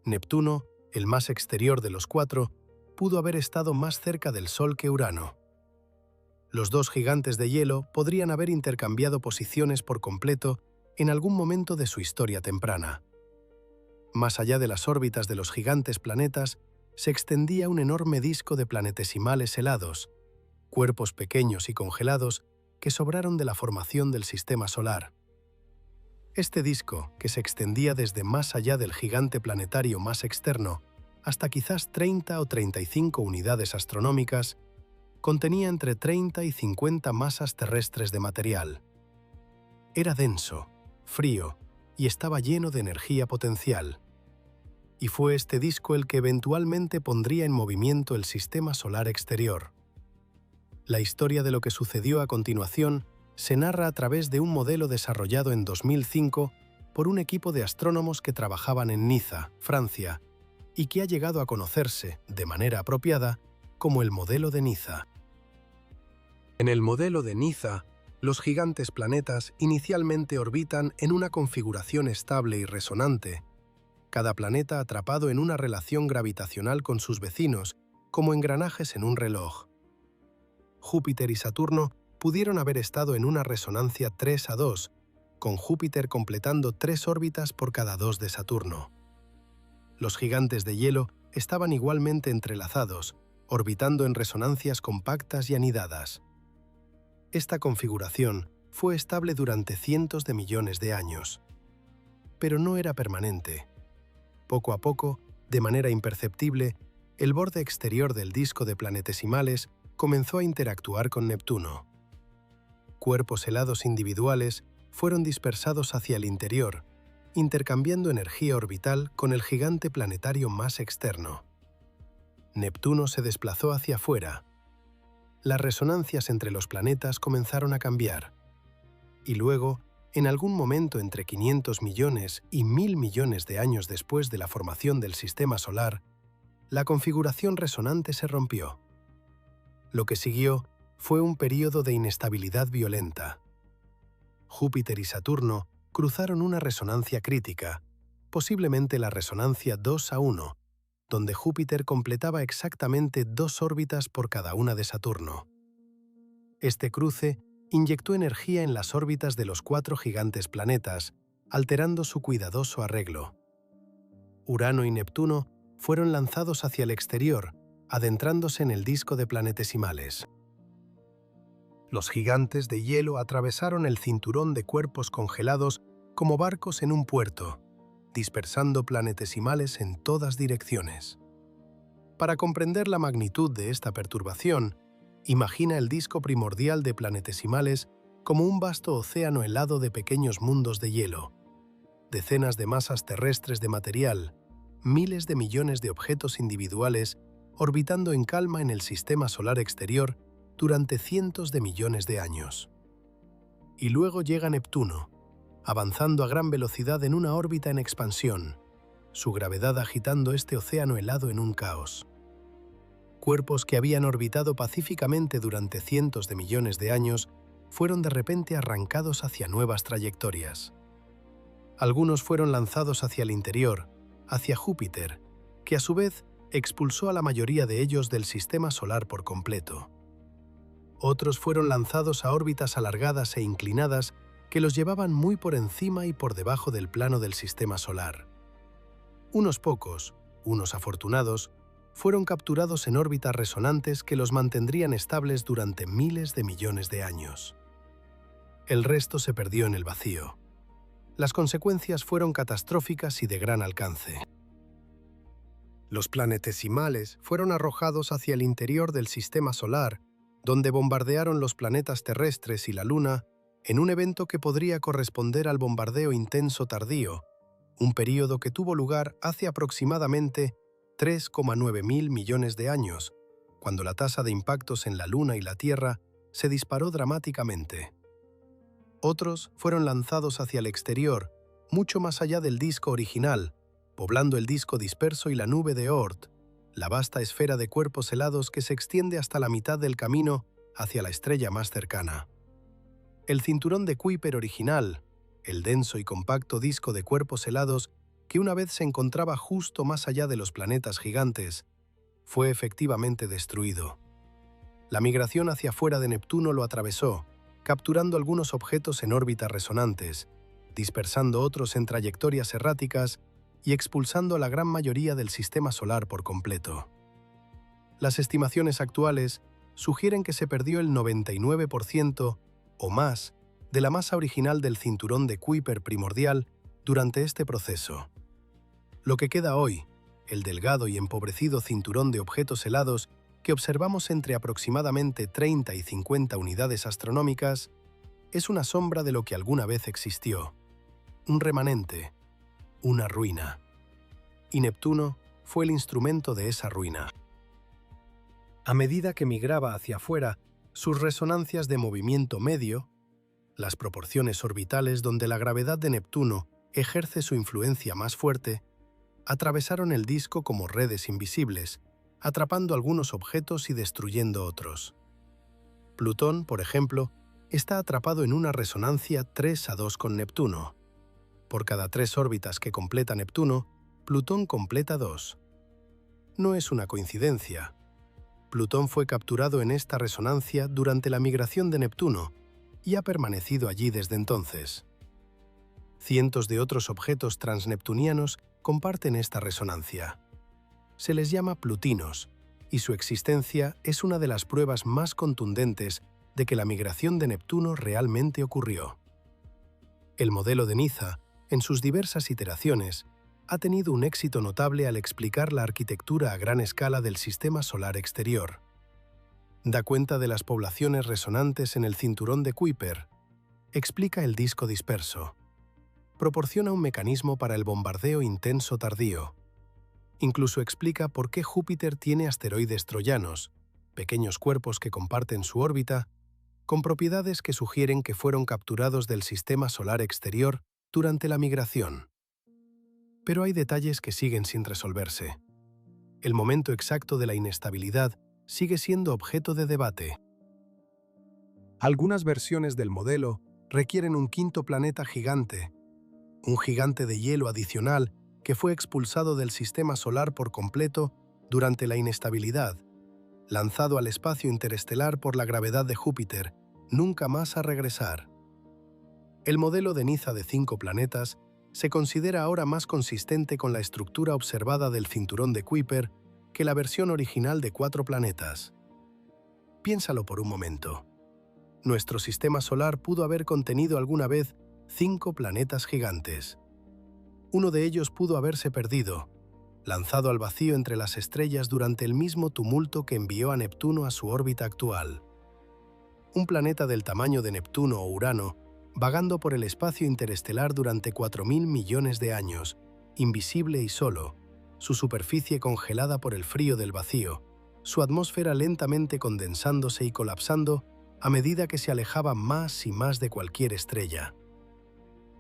Neptuno, el más exterior de los 4, pudo haber estado más cerca del Sol que Urano. Los 2 gigantes de hielo podrían haber intercambiado posiciones por completo en algún momento de su historia temprana. Más allá de las órbitas de los gigantes planetas, se extendía un enorme disco de planetesimales helados, cuerpos pequeños y congelados que sobraron de la formación del Sistema Solar. Este disco, que se extendía desde más allá del gigante planetario más externo, hasta quizás 30 o 35 unidades astronómicas, contenía entre 30 y 50 masas terrestres de material. Era denso, frío y estaba lleno de energía potencial. Y fue este disco el que eventualmente pondría en movimiento el sistema solar exterior. La historia de lo que sucedió a continuación se narra a través de un modelo desarrollado en 2005 por un equipo de astrónomos que trabajaban en Niza, Francia, y que ha llegado a conocerse, de manera apropiada, como el modelo de Niza. En el modelo de Niza, los gigantes planetas inicialmente orbitan en una configuración estable y resonante, cada planeta atrapado en una relación gravitacional con sus vecinos, como engranajes en un reloj. Júpiter y Saturno pudieron haber estado en una resonancia 3:2, con Júpiter completando 3 órbitas por cada 2 de Saturno. Los gigantes de hielo estaban igualmente entrelazados, orbitando en resonancias compactas y anidadas. Esta configuración fue estable durante cientos de millones de años. Pero no era permanente. Poco a poco, de manera imperceptible, el borde exterior del disco de planetesimales comenzó a interactuar con Neptuno. Cuerpos helados individuales fueron dispersados hacia el interior, intercambiando energía orbital con el gigante planetario más externo. Neptuno se desplazó hacia afuera. Las resonancias entre los planetas comenzaron a cambiar. Y luego, en algún momento entre 500 millones y 1000 millones de años después de la formación del Sistema Solar, la configuración resonante se rompió. Lo que siguió fue un período de inestabilidad violenta. Júpiter y Saturno cruzaron una resonancia crítica, posiblemente la resonancia 2:1, donde Júpiter completaba exactamente 2 órbitas por cada una de Saturno. Este cruce inyectó energía en las órbitas de los 4 gigantes planetas, alterando su cuidadoso arreglo. Urano y Neptuno fueron lanzados hacia el exterior, adentrándose en el disco de planetesimales. Los gigantes de hielo atravesaron el cinturón de cuerpos congelados como barcos en un puerto, dispersando planetesimales en todas direcciones. Para comprender la magnitud de esta perturbación, imagina el disco primordial de planetesimales como un vasto océano helado de pequeños mundos de hielo, decenas de masas terrestres de material, miles de millones de objetos individuales orbitando en calma en el sistema solar exterior durante cientos de millones de años. Y luego llega Neptuno, avanzando a gran velocidad en una órbita en expansión, su gravedad agitando este océano helado en un caos. Cuerpos que habían orbitado pacíficamente durante cientos de millones de años fueron de repente arrancados hacia nuevas trayectorias. Algunos fueron lanzados hacia el interior, hacia Júpiter, que a su vez expulsó a la mayoría de ellos del sistema solar por completo. Otros fueron lanzados a órbitas alargadas e inclinadas que los llevaban muy por encima y por debajo del plano del sistema solar. Unos pocos, unos afortunados, fueron capturados en órbitas resonantes que los mantendrían estables durante miles de millones de años. El resto se perdió en el vacío. Las consecuencias fueron catastróficas y de gran alcance. Los planetesimales fueron arrojados hacia el interior del sistema solar, donde bombardearon los planetas terrestres y la Luna en un evento que podría corresponder al bombardeo intenso tardío, un período que tuvo lugar hace aproximadamente 3,9 mil millones de años, cuando la tasa de impactos en la Luna y la Tierra se disparó dramáticamente. Otros fueron lanzados hacia el exterior, mucho más allá del disco original, poblando el disco disperso y la nube de Oort, la vasta esfera de cuerpos helados que se extiende hasta la mitad del camino hacia la estrella más cercana. El cinturón de Kuiper original, el denso y compacto disco de cuerpos helados que una vez se encontraba justo más allá de los planetas gigantes, fue efectivamente destruido. La migración hacia fuera de Neptuno lo atravesó, capturando algunos objetos en órbitas resonantes, dispersando otros en trayectorias erráticas y expulsando a la gran mayoría del sistema solar por completo. Las estimaciones actuales sugieren que se perdió el 99% o más de la masa original del cinturón de Kuiper primordial durante este proceso. Lo que queda hoy, el delgado y empobrecido cinturón de objetos helados que observamos entre aproximadamente 30 y 50 unidades astronómicas, es una sombra de lo que alguna vez existió, un remanente, una ruina. Y Neptuno fue el instrumento de esa ruina. A medida que migraba hacia afuera, sus resonancias de movimiento medio, las proporciones orbitales donde la gravedad de Neptuno ejerce su influencia más fuerte, atravesaron el disco como redes invisibles, atrapando algunos objetos y destruyendo otros. Plutón, por ejemplo, está atrapado en una resonancia 3:2 con Neptuno. Por cada 3 órbitas que completa Neptuno, Plutón completa 2. No es una coincidencia. Plutón fue capturado en esta resonancia durante la migración de Neptuno y ha permanecido allí desde entonces. Cientos de otros objetos transneptunianos comparten esta resonancia. Se les llama plutinos, y su existencia es una de las pruebas más contundentes de que la migración de Neptuno realmente ocurrió. El modelo de Niza, en sus diversas iteraciones, ha tenido un éxito notable al explicar la arquitectura a gran escala del sistema solar exterior. Da cuenta de las poblaciones resonantes en el cinturón de Kuiper, explica el disco disperso, proporciona un mecanismo para el bombardeo intenso tardío, incluso explica por qué Júpiter tiene asteroides troyanos, pequeños cuerpos que comparten su órbita, con propiedades que sugieren que fueron capturados del sistema solar exterior durante la migración. Pero hay detalles que siguen sin resolverse. El momento exacto de la inestabilidad sigue siendo objeto de debate. Algunas versiones del modelo requieren un quinto planeta gigante, un gigante de hielo adicional que fue expulsado del sistema solar por completo durante la inestabilidad, lanzado al espacio interestelar por la gravedad de Júpiter, nunca más a regresar. El modelo de Niza de 5 planetas se considera ahora más consistente con la estructura observada del cinturón de Kuiper que la versión original de 4 planetas. Piénsalo por un momento. Nuestro sistema solar pudo haber contenido alguna vez 5 planetas gigantes. Uno de ellos pudo haberse perdido, lanzado al vacío entre las estrellas durante el mismo tumulto que envió a Neptuno a su órbita actual. Un planeta del tamaño de Neptuno o Urano, vagando por el espacio interestelar durante 4.000 millones de años, invisible y solo, su superficie congelada por el frío del vacío, su atmósfera lentamente condensándose y colapsando a medida que se alejaba más y más de cualquier estrella.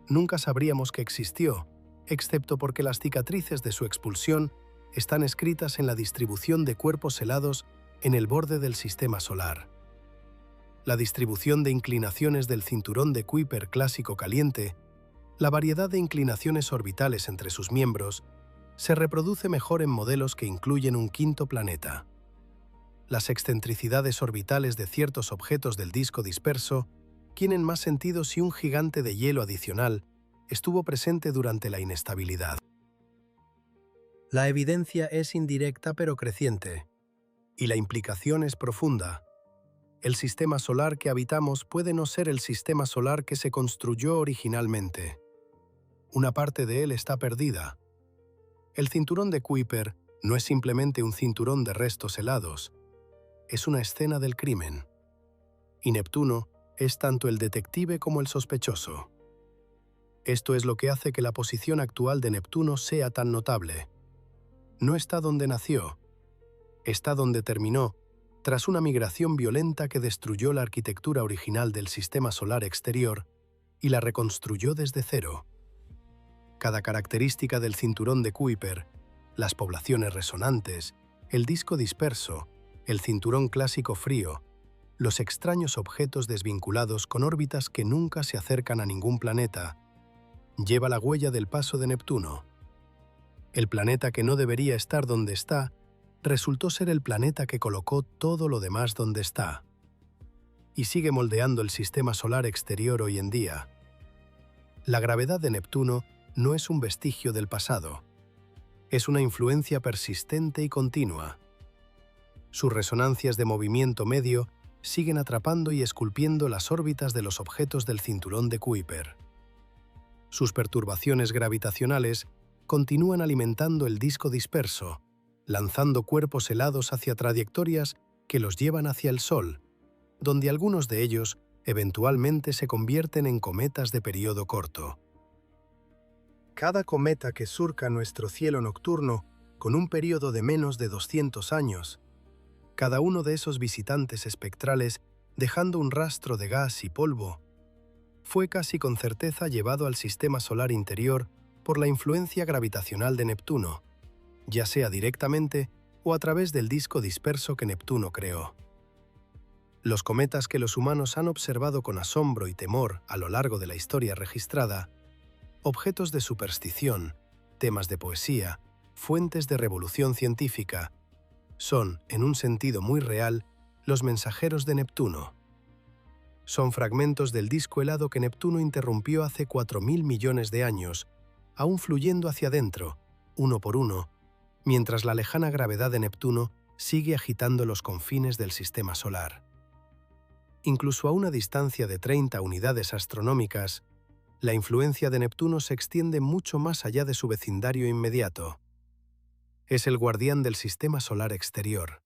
Nunca sabríamos que existió, excepto porque las cicatrices de su expulsión están escritas en la distribución de cuerpos helados en el borde del sistema solar. La distribución de inclinaciones del cinturón de Kuiper clásico caliente, la variedad de inclinaciones orbitales entre sus miembros, se reproduce mejor en modelos que incluyen un quinto planeta. Las excentricidades orbitales de ciertos objetos del disco disperso tienen más sentido si un gigante de hielo adicional estuvo presente durante la inestabilidad. La evidencia es indirecta pero creciente, y la implicación es profunda. El sistema solar que habitamos puede no ser el sistema solar que se construyó originalmente. Una parte de él está perdida. El cinturón de Kuiper no es simplemente un cinturón de restos helados, es una escena del crimen. Y Neptuno es tanto el detective como el sospechoso. Esto es lo que hace que la posición actual de Neptuno sea tan notable. No está donde nació, está donde terminó, tras una migración violenta que destruyó la arquitectura original del sistema solar exterior y la reconstruyó desde cero. Cada característica del cinturón de Kuiper, las poblaciones resonantes, el disco disperso, el cinturón clásico frío, los extraños objetos desvinculados con órbitas que nunca se acercan a ningún planeta, lleva la huella del paso de Neptuno. El planeta que no debería estar donde está, resultó ser el planeta que colocó todo lo demás donde está. Y sigue moldeando el sistema solar exterior hoy en día. La gravedad de Neptuno no es un vestigio del pasado. Es una influencia persistente y continua. Sus resonancias de movimiento medio siguen atrapando y esculpiendo las órbitas de los objetos del cinturón de Kuiper. Sus perturbaciones gravitacionales continúan alimentando el disco disperso, lanzando cuerpos helados hacia trayectorias que los llevan hacia el Sol, donde algunos de ellos eventualmente se convierten en cometas de periodo corto. Cada cometa que surca nuestro cielo nocturno, con un periodo de menos de 200 años, cada uno de esos visitantes espectrales dejando un rastro de gas y polvo, fue casi con certeza llevado al sistema solar interior por la influencia gravitacional de Neptuno, ya sea directamente o a través del disco disperso que Neptuno creó. Los cometas que los humanos han observado con asombro y temor a lo largo de la historia registrada, objetos de superstición, temas de poesía, fuentes de revolución científica, son, en un sentido muy real, los mensajeros de Neptuno. Son fragmentos del disco helado que Neptuno interrumpió hace 4.000 millones de años, aún fluyendo hacia adentro, uno por uno, mientras la lejana gravedad de Neptuno sigue agitando los confines del sistema solar. Incluso a una distancia de 30 unidades astronómicas, la influencia de Neptuno se extiende mucho más allá de su vecindario inmediato. Es el guardián del sistema solar exterior.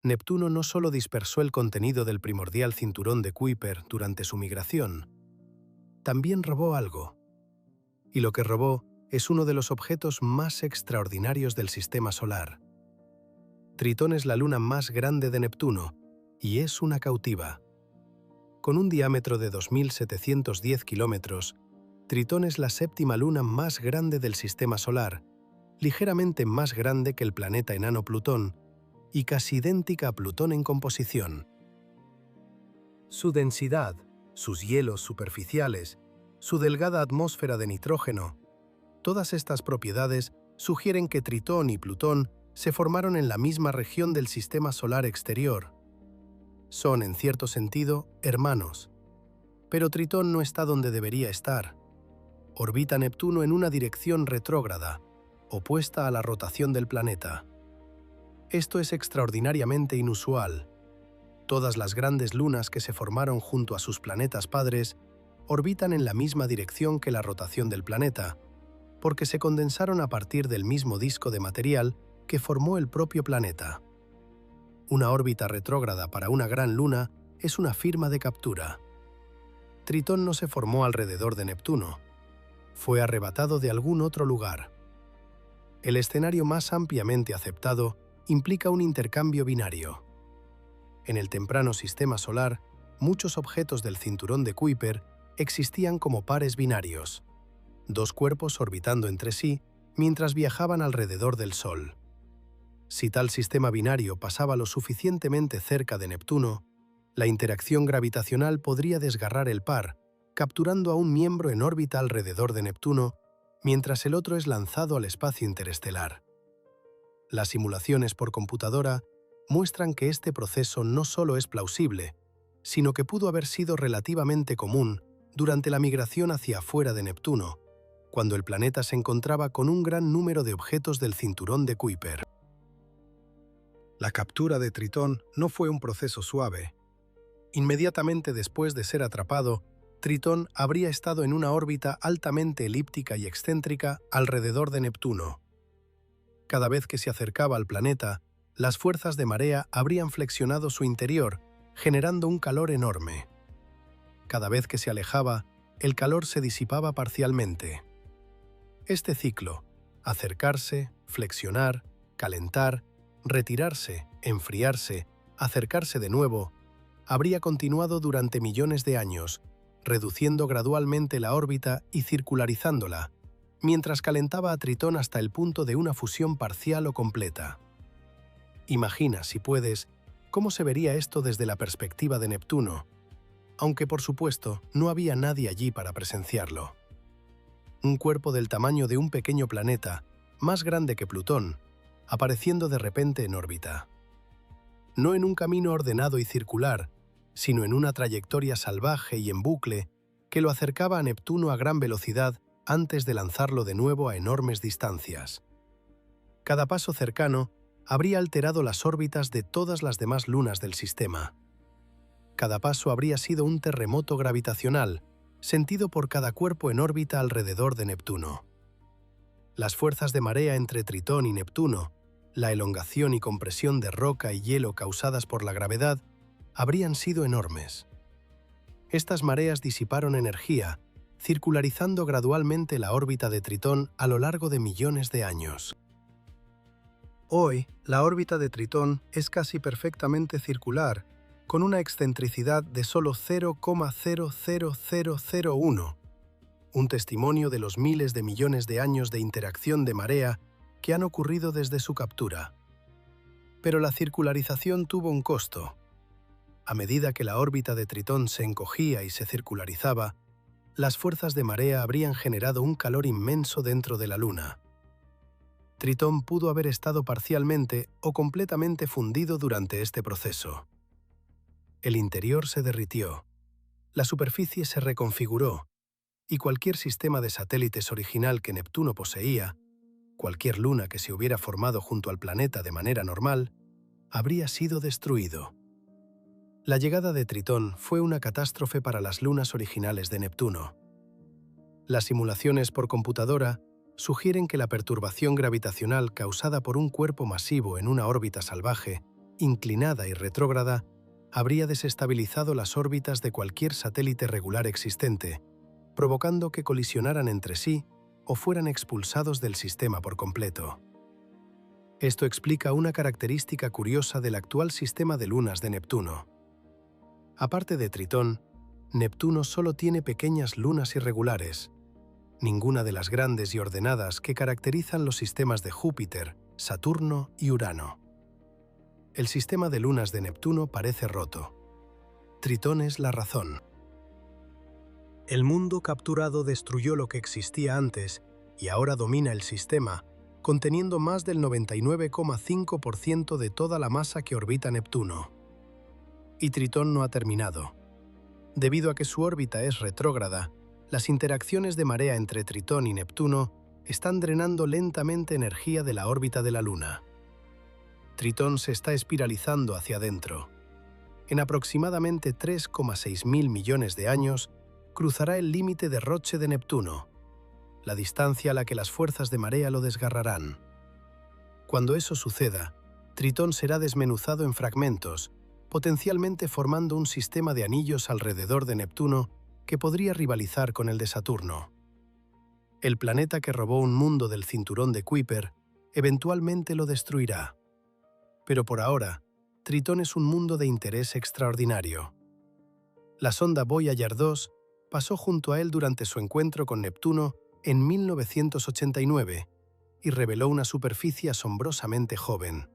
Neptuno no solo dispersó el contenido del primordial cinturón de Kuiper durante su migración, también robó algo. Y lo que robó es uno de los objetos más extraordinarios del sistema solar. Tritón es la luna más grande de Neptuno y es una cautiva. Con un diámetro de 2.710 kilómetros, Tritón es la séptima luna más grande del sistema solar, ligeramente más grande que el planeta enano Plutón y casi idéntica a Plutón en composición. Su densidad, sus hielos superficiales, su delgada atmósfera de nitrógeno, todas estas propiedades sugieren que Tritón y Plutón se formaron en la misma región del sistema solar exterior. Son, en cierto sentido, hermanos. Pero Tritón no está donde debería estar. Orbita Neptuno en una dirección retrógrada, opuesta a la rotación del planeta. Esto es extraordinariamente inusual. Todas las grandes lunas que se formaron junto a sus planetas padres orbitan en la misma dirección que la rotación del planeta, porque se condensaron a partir del mismo disco de material que formó el propio planeta. Una órbita retrógrada para una gran luna es una firma de captura. Tritón no se formó alrededor de Neptuno. Fue arrebatado de algún otro lugar. El escenario más ampliamente aceptado implica un intercambio binario. En el temprano sistema solar, muchos objetos del cinturón de Kuiper existían como pares binarios, dos cuerpos orbitando entre sí mientras viajaban alrededor del Sol. Si tal sistema binario pasaba lo suficientemente cerca de Neptuno, la interacción gravitacional podría desgarrar el par, capturando a un miembro en órbita alrededor de Neptuno, mientras el otro es lanzado al espacio interestelar. Las simulaciones por computadora muestran que este proceso no solo es plausible, sino que pudo haber sido relativamente común durante la migración hacia afuera de Neptuno, cuando el planeta se encontraba con un gran número de objetos del cinturón de Kuiper. La captura de Tritón no fue un proceso suave. Inmediatamente después de ser atrapado, Tritón habría estado en una órbita altamente elíptica y excéntrica alrededor de Neptuno. Cada vez que se acercaba al planeta, las fuerzas de marea habrían flexionado su interior, generando un calor enorme. Cada vez que se alejaba, el calor se disipaba parcialmente. Este ciclo, acercarse, flexionar, calentar, retirarse, enfriarse, acercarse de nuevo, habría continuado durante millones de años, reduciendo gradualmente la órbita y circularizándola, mientras calentaba a Tritón hasta el punto de una fusión parcial o completa. Imagina, si puedes, cómo se vería esto desde la perspectiva de Neptuno, aunque por supuesto no había nadie allí para presenciarlo. Un cuerpo del tamaño de un pequeño planeta, más grande que Plutón, apareciendo de repente en órbita. No en un camino ordenado y circular, sino en una trayectoria salvaje y en bucle que lo acercaba a Neptuno a gran velocidad antes de lanzarlo de nuevo a enormes distancias. Cada paso cercano habría alterado las órbitas de todas las demás lunas del sistema. Cada paso habría sido un terremoto gravitacional, sentido por cada cuerpo en órbita alrededor de Neptuno. Las fuerzas de marea entre Tritón y Neptuno, la elongación y compresión de roca y hielo causadas por la gravedad, habrían sido enormes. Estas mareas disiparon energía, circularizando gradualmente la órbita de Tritón a lo largo de millones de años. Hoy, la órbita de Tritón es casi perfectamente circular, con una excentricidad de solo 0,00001, un testimonio de los miles de millones de años de interacción de marea que han ocurrido desde su captura. Pero la circularización tuvo un costo. A medida que la órbita de Tritón se encogía y se circularizaba, las fuerzas de marea habrían generado un calor inmenso dentro de la Luna. Tritón pudo haber estado parcialmente o completamente fundido durante este proceso. El interior se derritió, la superficie se reconfiguró, y cualquier sistema de satélites original que Neptuno poseía, cualquier luna que se hubiera formado junto al planeta de manera normal, habría sido destruido. La llegada de Tritón fue una catástrofe para las lunas originales de Neptuno. Las simulaciones por computadora sugieren que la perturbación gravitacional causada por un cuerpo masivo en una órbita salvaje, inclinada y retrógrada, habría desestabilizado las órbitas de cualquier satélite regular existente, provocando que colisionaran entre sí o fueran expulsados del sistema por completo. Esto explica una característica curiosa del actual sistema de lunas de Neptuno. Aparte de Tritón, Neptuno solo tiene pequeñas lunas irregulares, ninguna de las grandes y ordenadas que caracterizan los sistemas de Júpiter, Saturno y Urano. El sistema de lunas de Neptuno parece roto. Tritón es la razón. El mundo capturado destruyó lo que existía antes y ahora domina el sistema, conteniendo más del 99,5% de toda la masa que orbita Neptuno. Y Tritón no ha terminado. Debido a que su órbita es retrógrada, las interacciones de marea entre Tritón y Neptuno están drenando lentamente energía de la órbita de la Luna. Tritón se está espiralizando hacia adentro. En aproximadamente 3,6 mil millones de años, cruzará el límite de Roche de Neptuno, la distancia a la que las fuerzas de marea lo desgarrarán. Cuando eso suceda, Tritón será desmenuzado en fragmentos, potencialmente formando un sistema de anillos alrededor de Neptuno que podría rivalizar con el de Saturno. El planeta que robó un mundo del cinturón de Kuiper eventualmente lo destruirá. Pero por ahora, Tritón es un mundo de interés extraordinario. La sonda Voyager 2 pasó junto a él durante su encuentro con Neptuno en 1989 y reveló una superficie asombrosamente joven,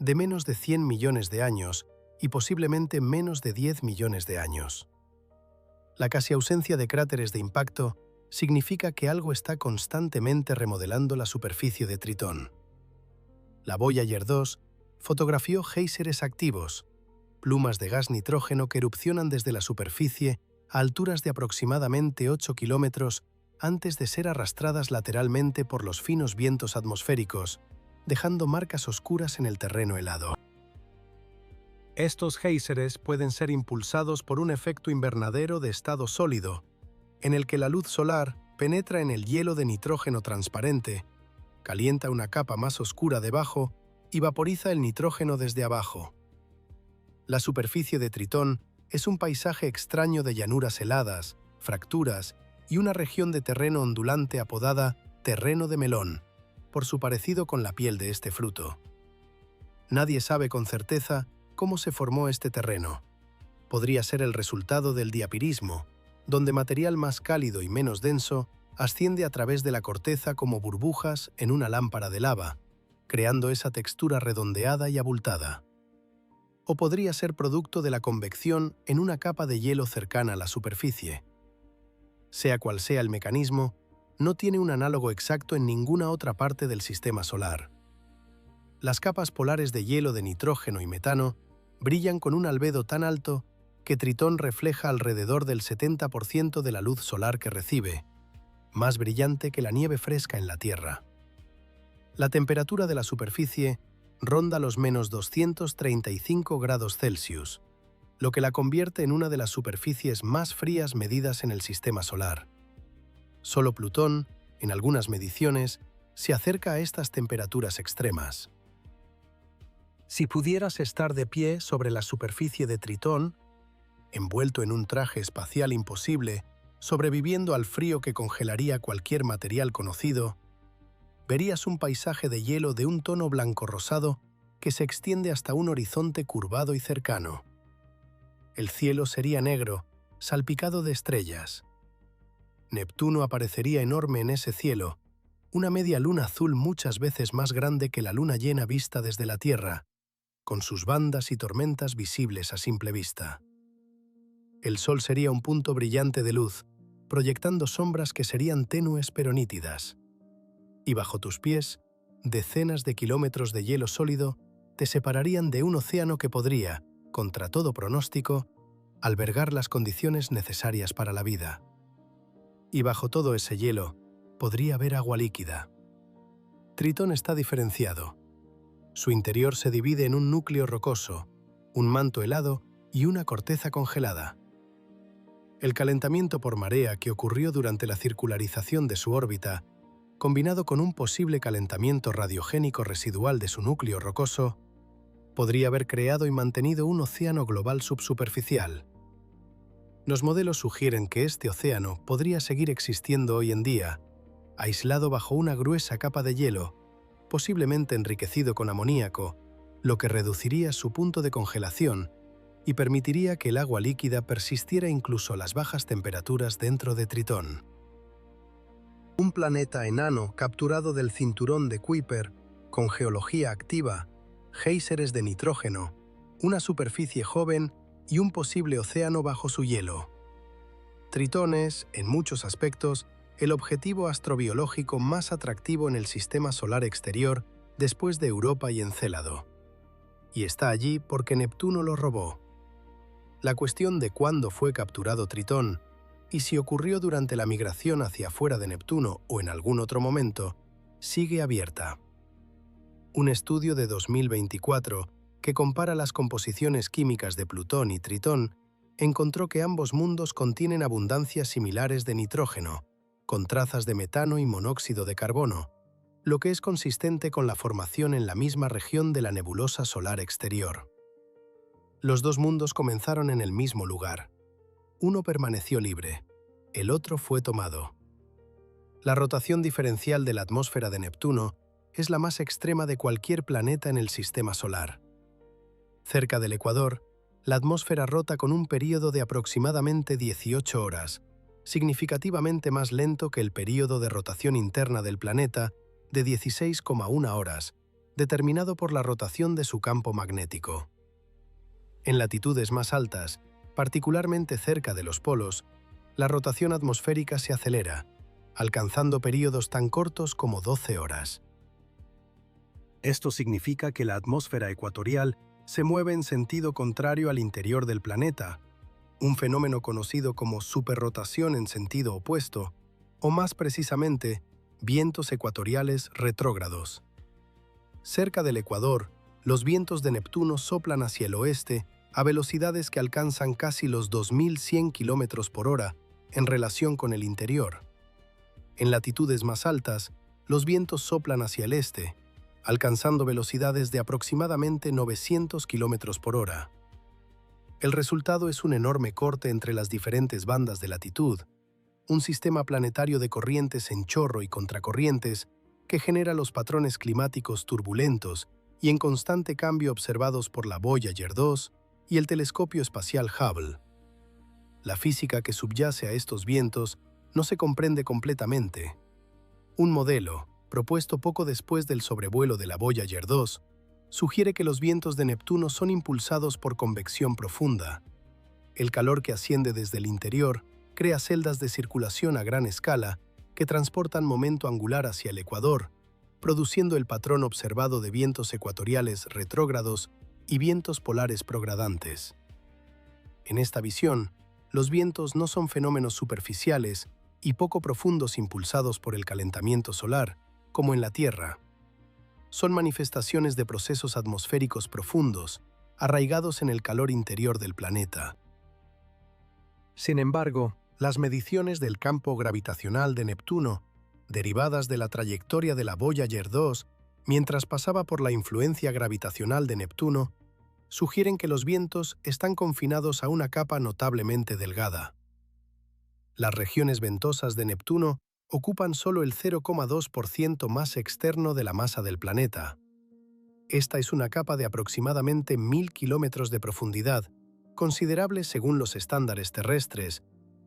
de menos de 100 millones de años y posiblemente menos de 10 millones de años. La casi ausencia de cráteres de impacto significa que algo está constantemente remodelando la superficie de Tritón. La Voyager 2 fotografió géiseres activos, plumas de gas nitrógeno que erupcionan desde la superficie a alturas de aproximadamente 8 kilómetros antes de ser arrastradas lateralmente por los finos vientos atmosféricos, dejando marcas oscuras en el terreno helado. Estos géiseres pueden ser impulsados por un efecto invernadero de estado sólido, en el que la luz solar penetra en el hielo de nitrógeno transparente, calienta una capa más oscura debajo y vaporiza el nitrógeno desde abajo. La superficie de Tritón es un paisaje extraño de llanuras heladas, fracturas y una región de terreno ondulante apodada terreno de melón, por su parecido con la piel de este fruto. Nadie sabe con certeza cómo se formó este terreno. Podría ser el resultado del diapirismo, donde material más cálido y menos denso asciende a través de la corteza como burbujas en una lámpara de lava, creando esa textura redondeada y abultada. O podría ser producto de la convección en una capa de hielo cercana a la superficie. Sea cual sea el mecanismo, no tiene un análogo exacto en ninguna otra parte del sistema solar. Las capas polares de hielo de nitrógeno y metano brillan con un albedo tan alto que Tritón refleja alrededor del 70% de la luz solar que recibe, más brillante que la nieve fresca en la Tierra. La temperatura de la superficie ronda los menos 235 grados Celsius. lo que la convierte en una de las superficies más frías medidas en el sistema solar. Solo Plutón, en algunas mediciones, se acerca a estas temperaturas extremas. Si pudieras estar de pie sobre la superficie de Tritón, envuelto en un traje espacial imposible, sobreviviendo al frío que congelaría cualquier material conocido, verías un paisaje de hielo de un tono blanco-rosado que se extiende hasta un horizonte curvado y cercano. El cielo sería negro, salpicado de estrellas. Neptuno aparecería enorme en ese cielo, una media luna azul muchas veces más grande que la luna llena vista desde la Tierra, con sus bandas y tormentas visibles a simple vista. El Sol sería un punto brillante de luz, proyectando sombras que serían tenues pero nítidas. Y bajo tus pies, decenas de kilómetros de hielo sólido te separarían de un océano que podría, contra todo pronóstico, albergar las condiciones necesarias para la vida. Y bajo todo ese hielo, podría haber agua líquida. Tritón está diferenciado. Su interior se divide en un núcleo rocoso, un manto helado y una corteza congelada. El calentamiento por marea que ocurrió durante la circularización de su órbita, combinado con un posible calentamiento radiogénico residual de su núcleo rocoso, podría haber creado y mantenido un océano global subsuperficial. Los modelos sugieren que este océano podría seguir existiendo hoy en día, aislado bajo una gruesa capa de hielo, posiblemente enriquecido con amoníaco, lo que reduciría su punto de congelación y permitiría que el agua líquida persistiera incluso a las bajas temperaturas dentro de Tritón. Un planeta enano capturado del cinturón de Kuiper, con geología activa, géiseres de nitrógeno, una superficie joven y un posible océano bajo su hielo. Tritón es, en muchos aspectos, el objetivo astrobiológico más atractivo en el sistema solar exterior después de Europa y Encélado. Y está allí porque Neptuno lo robó. La cuestión de cuándo fue capturado Tritón y si ocurrió durante la migración hacia afuera de Neptuno o en algún otro momento, sigue abierta. Un estudio de 2024 que compara las composiciones químicas de Plutón y Tritón encontró que ambos mundos contienen abundancias similares de nitrógeno, con trazas de metano y monóxido de carbono, lo que es consistente con la formación en la misma región de la nebulosa solar exterior. Los dos mundos comenzaron en el mismo lugar. Uno permaneció libre, el otro fue tomado. La rotación diferencial de la atmósfera de Neptuno es la más extrema de cualquier planeta en el sistema solar. Cerca del ecuador, la atmósfera rota con un período de aproximadamente 18 horas, significativamente más lento que el período de rotación interna del planeta de 16,1 horas, determinado por la rotación de su campo magnético. En latitudes más altas, particularmente cerca de los polos, la rotación atmosférica se acelera, alcanzando períodos tan cortos como 12 horas. Esto significa que la atmósfera ecuatorial se mueve en sentido contrario al interior del planeta, un fenómeno conocido como superrotación en sentido opuesto, o más precisamente, vientos ecuatoriales retrógrados. Cerca del ecuador, los vientos de Neptuno soplan hacia el oeste a velocidades que alcanzan casi los 2100 km por hora en relación con el interior. En latitudes más altas, los vientos soplan hacia el este, alcanzando velocidades de aproximadamente 900 km por hora. El resultado es un enorme corte entre las diferentes bandas de latitud, un sistema planetario de corrientes en chorro y contracorrientes que genera los patrones climáticos turbulentos y en constante cambio observados por la Voyager 2 y el telescopio espacial Hubble. La física que subyace a estos vientos no se comprende completamente. Un modelo, propuesto poco después del sobrevuelo de la Voyager 2, sugiere que los vientos de Neptuno son impulsados por convección profunda. El calor que asciende desde el interior crea celdas de circulación a gran escala que transportan momento angular hacia el ecuador, produciendo el patrón observado de vientos ecuatoriales retrógrados y vientos polares progradantes. En esta visión, los vientos no son fenómenos superficiales y poco profundos impulsados por el calentamiento solar, como en la Tierra. Son manifestaciones de procesos atmosféricos profundos, arraigados en el calor interior del planeta. Sin embargo, las mediciones del campo gravitacional de Neptuno, derivadas de la trayectoria de la Voyager 2 mientras pasaba por la influencia gravitacional de Neptuno, sugieren que los vientos están confinados a una capa notablemente delgada. Las regiones ventosas de Neptuno ocupan solo el 0,2% más externo de la masa del planeta. Esta es una capa de aproximadamente 1000 kilómetros de profundidad, considerable según los estándares terrestres,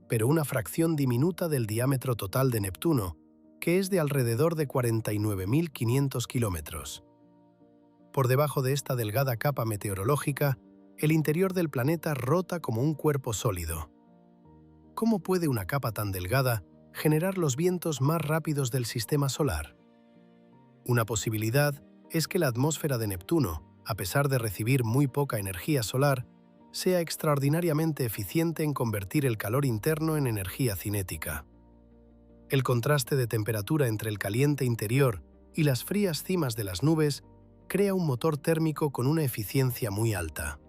pero una fracción diminuta del diámetro total de Neptuno, que es de alrededor de 49.500 kilómetros. Por debajo de esta delgada capa meteorológica, el interior del planeta rota como un cuerpo sólido. ¿Cómo puede una capa tan delgada generar los vientos más rápidos del sistema solar? Una posibilidad es que la atmósfera de Neptuno, a pesar de recibir muy poca energía solar, sea extraordinariamente eficiente en convertir el calor interno en energía cinética. El contraste de temperatura entre el caliente interior y las frías cimas de las nubes crea un motor térmico con una eficiencia muy alta.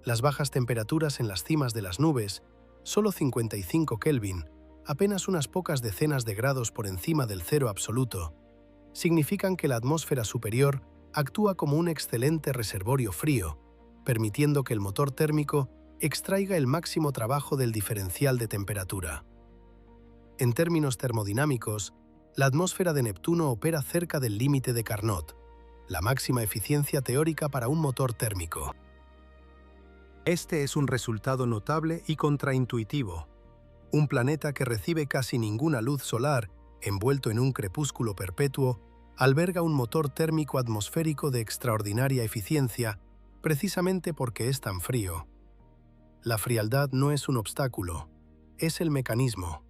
Las bajas temperaturas en las cimas de las nubes, solo 55 Kelvin, apenas unas pocas decenas de grados por encima del cero absoluto, significan que la atmósfera superior actúa como un excelente reservorio frío, permitiendo que el motor térmico extraiga el máximo trabajo del diferencial de temperatura. En términos termodinámicos, la atmósfera de Neptuno opera cerca del límite de Carnot, la máxima eficiencia teórica para un motor térmico. Este es un resultado notable y contraintuitivo. Un planeta que recibe casi ninguna luz solar, envuelto en un crepúsculo perpetuo, alberga un motor térmico atmosférico de extraordinaria eficiencia, precisamente porque es tan frío. La frialdad no es un obstáculo, es el mecanismo.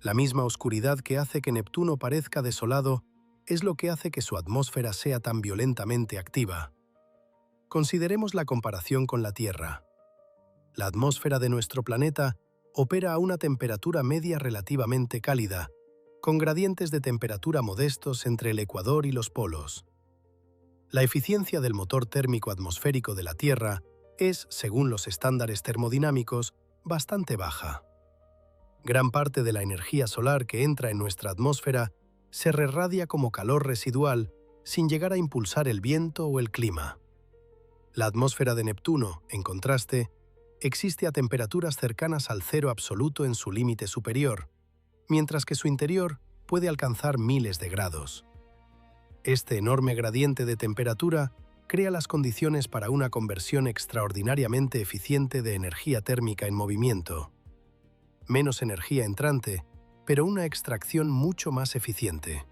La misma oscuridad que hace que Neptuno parezca desolado es lo que hace que su atmósfera sea tan violentamente activa. Consideremos la comparación con la Tierra. La atmósfera de nuestro planeta opera a una temperatura media relativamente cálida, con gradientes de temperatura modestos entre el ecuador y los polos. La eficiencia del motor térmico atmosférico de la Tierra es, según los estándares termodinámicos, bastante baja. Gran parte de la energía solar que entra en nuestra atmósfera se irradia como calor residual sin llegar a impulsar el viento o el clima. La atmósfera de Neptuno, en contraste, existe a temperaturas cercanas al cero absoluto en su límite superior, mientras que su interior puede alcanzar miles de grados. Este enorme gradiente de temperatura crea las condiciones para una conversión extraordinariamente eficiente de energía térmica en movimiento. Menos energía entrante, pero una extracción mucho más eficiente.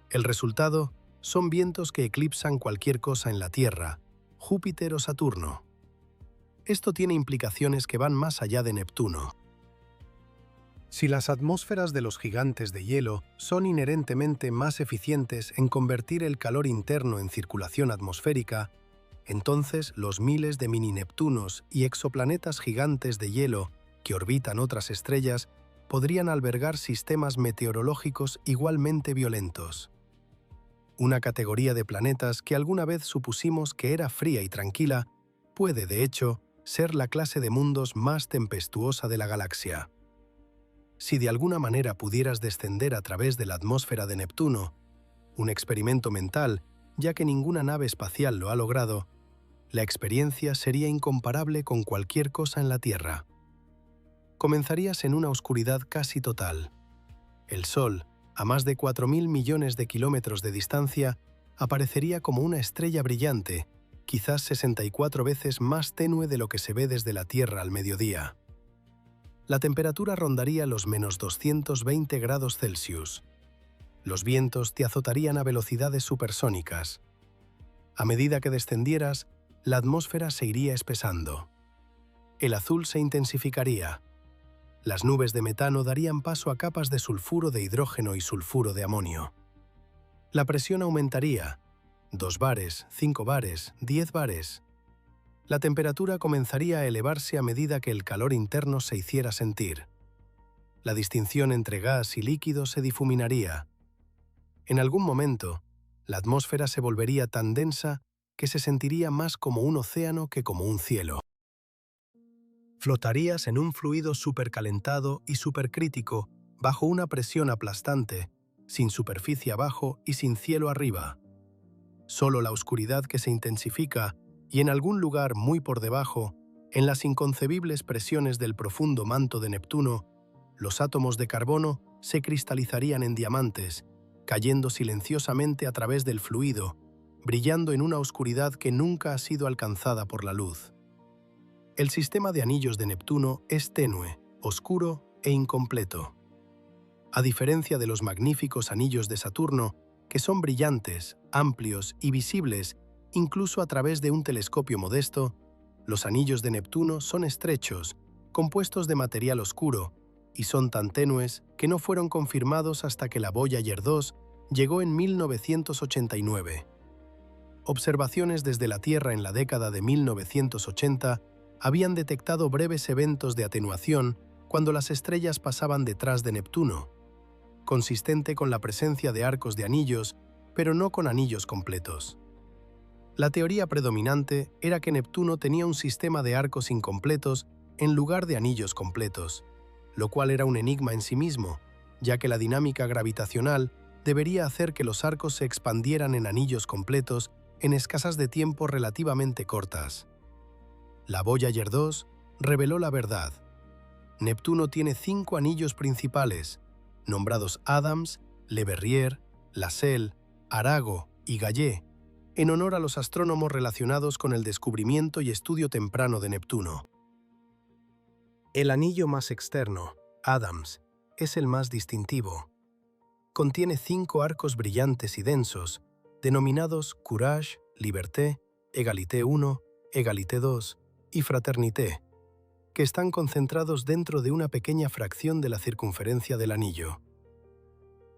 El resultado son vientos que eclipsan cualquier cosa en la Tierra, Júpiter o Saturno. Esto tiene implicaciones que van más allá de Neptuno. Si las atmósferas de los gigantes de hielo son inherentemente más eficientes en convertir el calor interno en circulación atmosférica, entonces los miles de mini-Neptunos y exoplanetas gigantes de hielo que orbitan otras estrellas podrían albergar sistemas meteorológicos igualmente violentos. Una categoría de planetas que alguna vez supusimos que era fría y tranquila puede, de hecho, ser la clase de mundos más tempestuosa de la galaxia. Si de alguna manera pudieras descender a través de la atmósfera de Neptuno, un experimento mental, ya que ninguna nave espacial lo ha logrado, la experiencia sería incomparable con cualquier cosa en la Tierra. Comenzarías en una oscuridad casi total. El Sol, a más de 4.000 millones de kilómetros de distancia, aparecería como una estrella brillante, quizás 64 veces más tenue de lo que se ve desde la Tierra al mediodía. La temperatura rondaría los menos 220 grados Celsius. Los vientos te azotarían a velocidades supersónicas. A medida que descendieras, la atmósfera se iría espesando. El azul se intensificaría. Las nubes de metano darían paso a capas de sulfuro de hidrógeno y sulfuro de amonio. La presión aumentaría, 2 bares, 5 bares, 10 bares. La temperatura comenzaría a elevarse a medida que el calor interno se hiciera sentir. La distinción entre gas y líquido se difuminaría. En algún momento, la atmósfera se volvería tan densa que se sentiría más como un océano que como un cielo. Flotarías en un fluido supercalentado y supercrítico bajo una presión aplastante, sin superficie abajo y sin cielo arriba. Solo la oscuridad que se intensifica y en algún lugar muy por debajo, en las inconcebibles presiones del profundo manto de Neptuno, los átomos de carbono se cristalizarían en diamantes, cayendo silenciosamente a través del fluido, brillando en una oscuridad que nunca ha sido alcanzada por la luz. El sistema de anillos de Neptuno es tenue, oscuro e incompleto. A diferencia de los magníficos anillos de Saturno, que son brillantes, amplios y visibles incluso a través de un telescopio modesto, los anillos de Neptuno son estrechos, compuestos de material oscuro, y son tan tenues que no fueron confirmados hasta que la Voyager 2 llegó en 1989. Observaciones desde la Tierra en la década de 1980 habían detectado breves eventos de atenuación cuando las estrellas pasaban detrás de Neptuno, consistente con la presencia de arcos de anillos, pero no con anillos completos. La teoría predominante era que Neptuno tenía un sistema de arcos incompletos en lugar de anillos completos, lo cual era un enigma en sí mismo, ya que la dinámica gravitacional debería hacer que los arcos se expandieran en anillos completos en escasas de tiempo relativamente cortas. La Voyager 2 reveló la verdad. Neptuno tiene 5 anillos principales, nombrados Adams, Le Verrier, Lassell, Arago y Gallet, en honor a los astrónomos relacionados con el descubrimiento y estudio temprano de Neptuno. El anillo más externo, Adams, es el más distintivo. Contiene 5 arcos brillantes y densos, denominados Courage, Liberté, Égalité 1, Égalité 2 y Fraternité, que están concentrados dentro de una pequeña fracción de la circunferencia del anillo.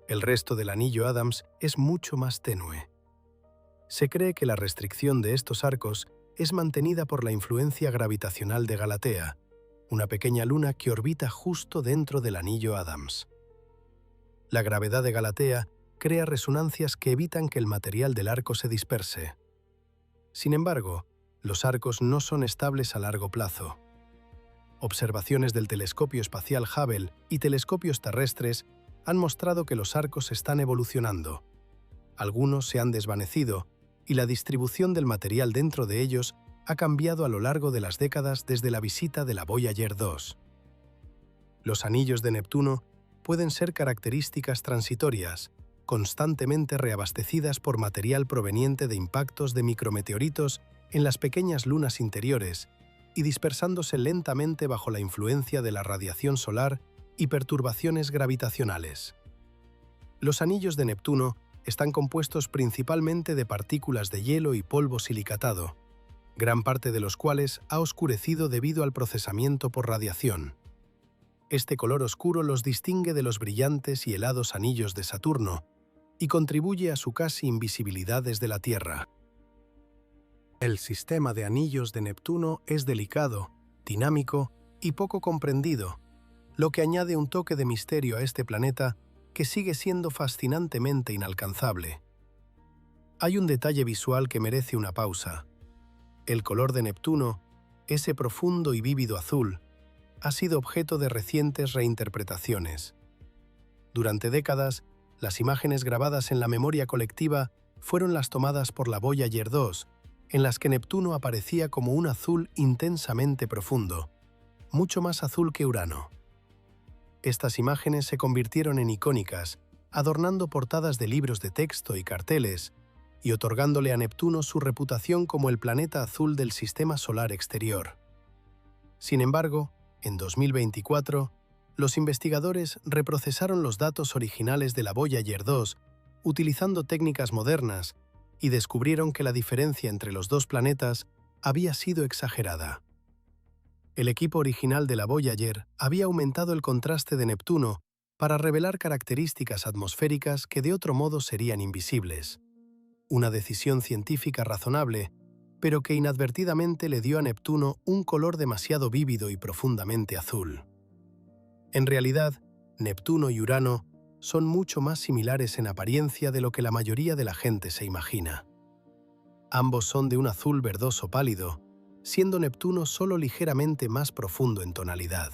El resto del anillo Adams es mucho más tenue. Se cree que la restricción de estos arcos es mantenida por la influencia gravitacional de Galatea, una pequeña luna que orbita justo dentro del anillo Adams. La gravedad de Galatea crea resonancias que evitan que el material del arco se disperse. Sin embargo, los arcos no son estables a largo plazo. Observaciones del telescopio espacial Hubble y telescopios terrestres han mostrado que los arcos están evolucionando. Algunos se han desvanecido y la distribución del material dentro de ellos ha cambiado a lo largo de las décadas desde la visita de la Voyager 2. Los anillos de Neptuno pueden ser características transitorias, constantemente reabastecidas por material proveniente de impactos de micrometeoritos en las pequeñas lunas interiores y dispersándose lentamente bajo la influencia de la radiación solar y perturbaciones gravitacionales. Los anillos de Neptuno están compuestos principalmente de partículas de hielo y polvo silicatado, gran parte de los cuales ha oscurecido debido al procesamiento por radiación. Este color oscuro los distingue de los brillantes y helados anillos de Saturno y contribuye a su casi invisibilidad desde la Tierra. El sistema de anillos de Neptuno es delicado, dinámico y poco comprendido, lo que añade un toque de misterio a este planeta que sigue siendo fascinantemente inalcanzable. Hay un detalle visual que merece una pausa. El color de Neptuno, ese profundo y vívido azul, ha sido objeto de recientes reinterpretaciones. Durante décadas, las imágenes grabadas en la memoria colectiva fueron las tomadas por la Voyager 2, en las que Neptuno aparecía como un azul intensamente profundo, mucho más azul que Urano. Estas imágenes se convirtieron en icónicas, adornando portadas de libros de texto y carteles, y otorgándole a Neptuno su reputación como el planeta azul del sistema solar exterior. Sin embargo, en 2024, los investigadores reprocesaron los datos originales de la Voyager 2 utilizando técnicas modernas y descubrieron que la diferencia entre los dos planetas había sido exagerada. El equipo original de la Voyager había aumentado el contraste de Neptuno para revelar características atmosféricas que de otro modo serían invisibles. Una decisión científica razonable, pero que inadvertidamente le dio a Neptuno un color demasiado vívido y profundamente azul. En realidad, Neptuno y Urano son mucho más similares en apariencia de lo que la mayoría de la gente se imagina. Ambos son de un azul verdoso pálido, siendo Neptuno solo ligeramente más profundo en tonalidad.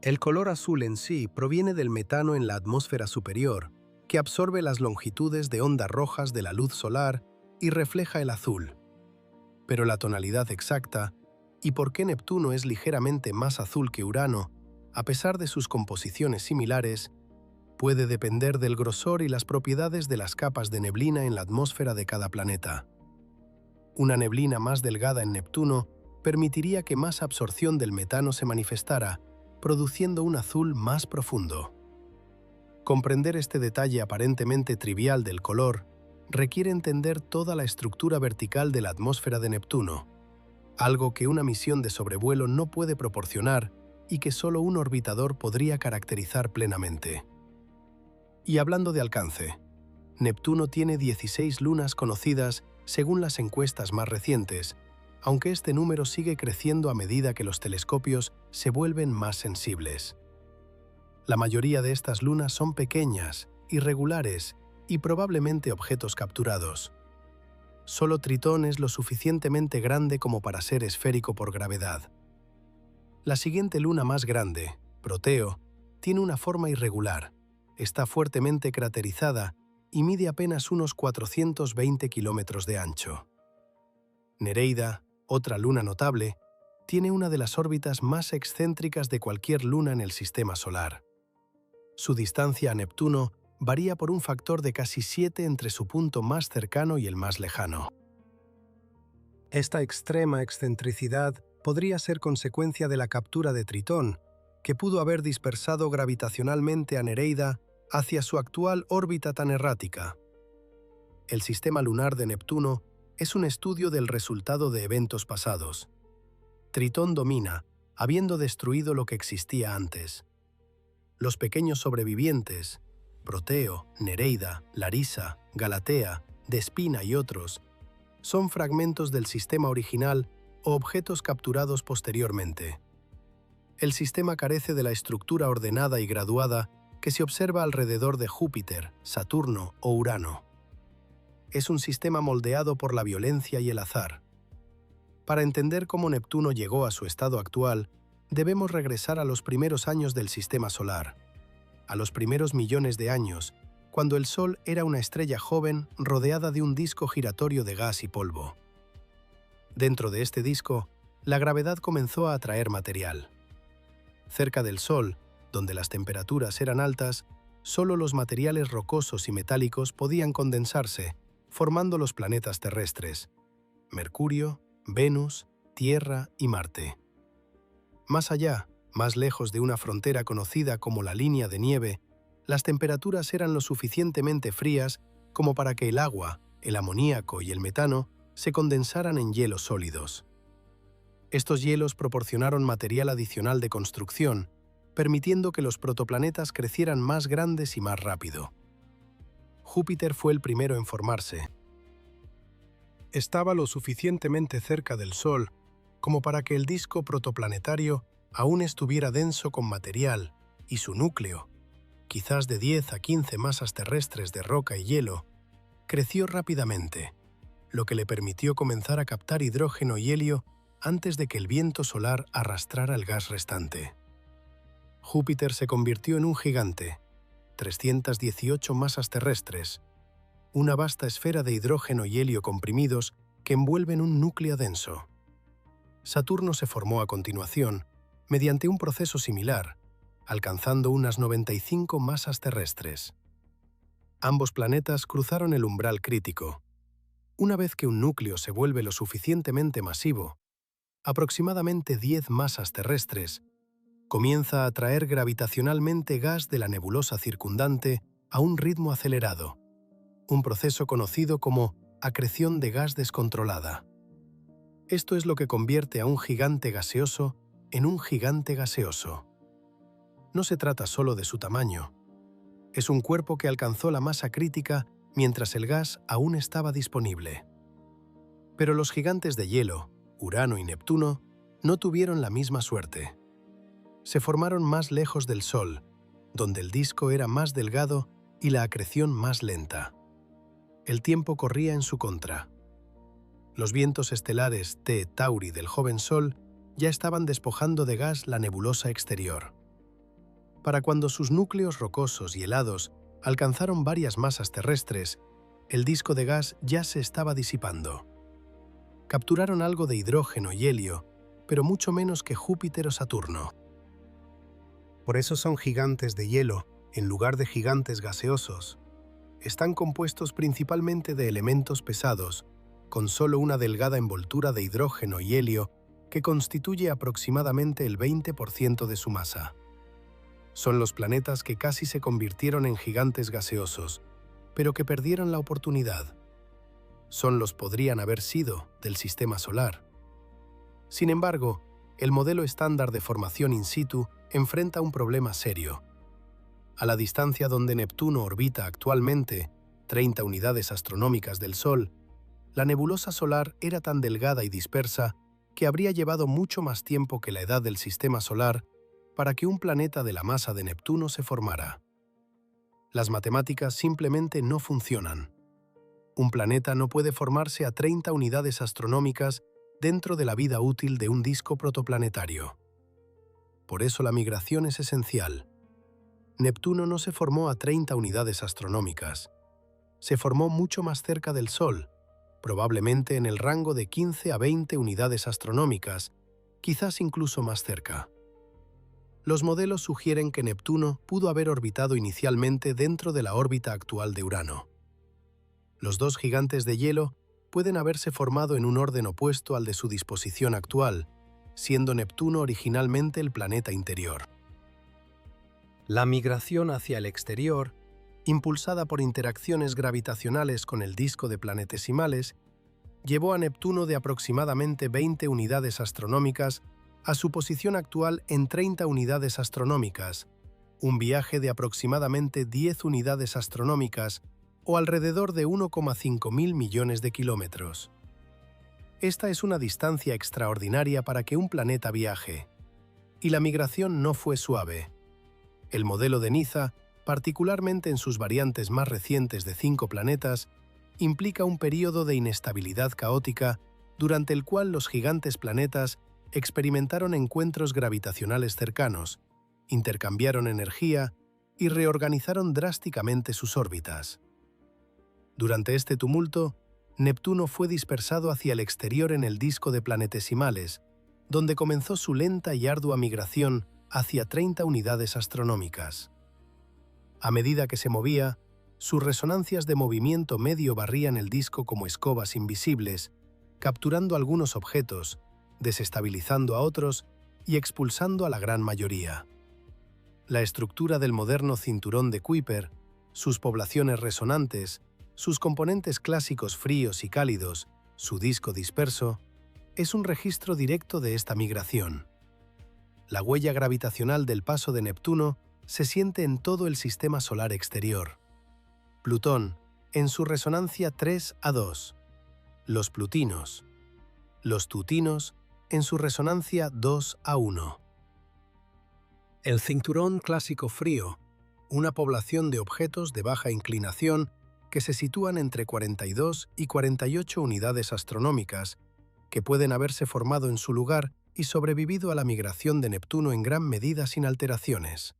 El color azul en sí proviene del metano en la atmósfera superior, que absorbe las longitudes de ondas rojas de la luz solar y refleja el azul. Pero la tonalidad exacta, y por qué Neptuno es ligeramente más azul que Urano, a pesar de sus composiciones similares, puede depender del grosor y las propiedades de las capas de neblina en la atmósfera de cada planeta. Una neblina más delgada en Neptuno permitiría que más absorción del metano se manifestara, produciendo un azul más profundo. Comprender este detalle aparentemente trivial del color requiere entender toda la estructura vertical de la atmósfera de Neptuno, algo que una misión de sobrevuelo no puede proporcionar y que solo un orbitador podría caracterizar plenamente. Y hablando de alcance, Neptuno tiene 16 lunas conocidas según las encuestas más recientes, aunque este número sigue creciendo a medida que los telescopios se vuelven más sensibles. La mayoría de estas lunas son pequeñas, irregulares y probablemente objetos capturados. Solo Tritón es lo suficientemente grande como para ser esférico por gravedad. La siguiente luna más grande, Proteo, tiene una forma irregular, está fuertemente craterizada y mide apenas unos 420 kilómetros de ancho. Nereida, otra luna notable, tiene una de las órbitas más excéntricas de cualquier luna en el sistema solar. Su distancia a Neptuno varía por un factor de casi 7 entre su punto más cercano y el más lejano. Esta extrema excentricidad podría ser consecuencia de la captura de Tritón, que pudo haber dispersado gravitacionalmente a Nereida hacia su actual órbita tan errática. El sistema lunar de Neptuno es un estudio del resultado de eventos pasados. Tritón domina, habiendo destruido lo que existía antes. Los pequeños sobrevivientes, Proteo, Nereida, Larisa, Galatea, Despina y otros, son fragmentos del sistema original o objetos capturados posteriormente. El sistema carece de la estructura ordenada y graduada que se observa alrededor de Júpiter, Saturno o Urano. Es un sistema moldeado por la violencia y el azar. Para entender cómo Neptuno llegó a su estado actual, debemos regresar a los primeros años del sistema solar, a los primeros millones de años, cuando el Sol era una estrella joven rodeada de un disco giratorio de gas y polvo. Dentro de este disco, la gravedad comenzó a atraer material. Cerca del Sol, donde las temperaturas eran altas, solo los materiales rocosos y metálicos podían condensarse, formando los planetas terrestres: Mercurio, Venus, Tierra y Marte. Más allá, más lejos de una frontera conocida como la línea de nieve, las temperaturas eran lo suficientemente frías como para que el agua, el amoníaco y el metano se condensaran en hielos sólidos. Estos hielos proporcionaron material adicional de construcción, permitiendo que los protoplanetas crecieran más grandes y más rápido. Júpiter fue el primero en formarse. Estaba lo suficientemente cerca del Sol como para que el disco protoplanetario aún estuviera denso con material, y su núcleo, quizás de 10 a 15 masas terrestres de roca y hielo, creció rápidamente, lo que le permitió comenzar a captar hidrógeno y helio antes de que el viento solar arrastrara el gas restante. Júpiter se convirtió en un gigante, 318 masas terrestres, una vasta esfera de hidrógeno y helio comprimidos que envuelven un núcleo denso. Saturno se formó a continuación, mediante un proceso similar, alcanzando unas 95 masas terrestres. Ambos planetas cruzaron el umbral crítico. Una vez que un núcleo se vuelve lo suficientemente masivo, aproximadamente 10 masas terrestres, comienza a atraer gravitacionalmente gas de la nebulosa circundante a un ritmo acelerado, un proceso conocido como acreción de gas descontrolada. Esto es lo que convierte a un gigante gaseoso en un gigante gaseoso. No se trata solo de su tamaño. Es un cuerpo que alcanzó la masa crítica mientras el gas aún estaba disponible. Pero los gigantes de hielo, Urano y Neptuno, no tuvieron la misma suerte. Se formaron más lejos del Sol, donde el disco era más delgado y la acreción más lenta. el tiempo corría en su contra. Los vientos estelares T Tauri del joven Sol ya estaban despojando de gas la nebulosa exterior. Para cuando sus núcleos rocosos y helados alcanzaron varias masas terrestres, el disco de gas ya se estaba disipando. Capturaron algo de hidrógeno y helio, pero mucho menos que Júpiter o Saturno. Por eso son gigantes de hielo, en lugar de gigantes gaseosos. Están compuestos principalmente de elementos pesados, con solo una delgada envoltura de hidrógeno y helio que constituye aproximadamente el 20% de su masa. Son los planetas que casi se convirtieron en gigantes gaseosos, pero que perdieron la oportunidad. Son los podrían haber sido del Sistema Solar. Sin embargo, el modelo estándar de formación in situ enfrenta un problema serio. A la distancia donde Neptuno orbita actualmente, 30 unidades astronómicas del Sol, la nebulosa solar era tan delgada y dispersa que habría llevado mucho más tiempo que la edad del Sistema Solar para que un planeta de la masa de Neptuno se formara. Las matemáticas simplemente no funcionan. Un planeta no puede formarse a 30 unidades astronómicas dentro de la vida útil de un disco protoplanetario. Por eso la migración es esencial. Neptuno no se formó a 30 unidades astronómicas. Se formó mucho más cerca del Sol, probablemente en el rango de 15 a 20 unidades astronómicas, quizás incluso más cerca. Los modelos sugieren que Neptuno pudo haber orbitado inicialmente dentro de la órbita actual de Urano. Los dos gigantes de hielo pueden haberse formado en un orden opuesto al de su disposición actual, siendo Neptuno originalmente el planeta interior. La migración hacia el exterior, impulsada por interacciones gravitacionales con el disco de planetesimales, llevó a Neptuno de aproximadamente 20 unidades astronómicas a su posición actual en 30 unidades astronómicas, un viaje de aproximadamente 10 unidades astronómicas o alrededor de 1,5 mil millones de kilómetros. Esta es una distancia extraordinaria para que un planeta viaje, y la migración no fue suave. El modelo de Niza, particularmente en sus variantes más recientes de 5 planetas, implica un período de inestabilidad caótica durante el cual los gigantes planetas experimentaron encuentros gravitacionales cercanos, intercambiaron energía y reorganizaron drásticamente sus órbitas. Durante este tumulto, Neptuno fue dispersado hacia el exterior en el disco de planetesimales, donde comenzó su lenta y ardua migración hacia 30 unidades astronómicas. A medida que se movía, sus resonancias de movimiento medio barrían el disco como escobas invisibles, capturando algunos objetos, desestabilizando a otros y expulsando a la gran mayoría. La estructura del moderno cinturón de Kuiper, sus poblaciones resonantes, sus componentes clásicos fríos y cálidos, su disco disperso, es un registro directo de esta migración. La huella gravitacional del paso de Neptuno se siente en todo el sistema solar exterior. Plutón, en su resonancia 3A2. Los plutinos. Los tutinos, en su resonancia 2A1. El cinturón clásico frío, una población de objetos de baja inclinación que se sitúan entre 42 y 48 unidades astronómicas, que pueden haberse formado en su lugar y sobrevivido a la migración de Neptuno en gran medida sin alteraciones.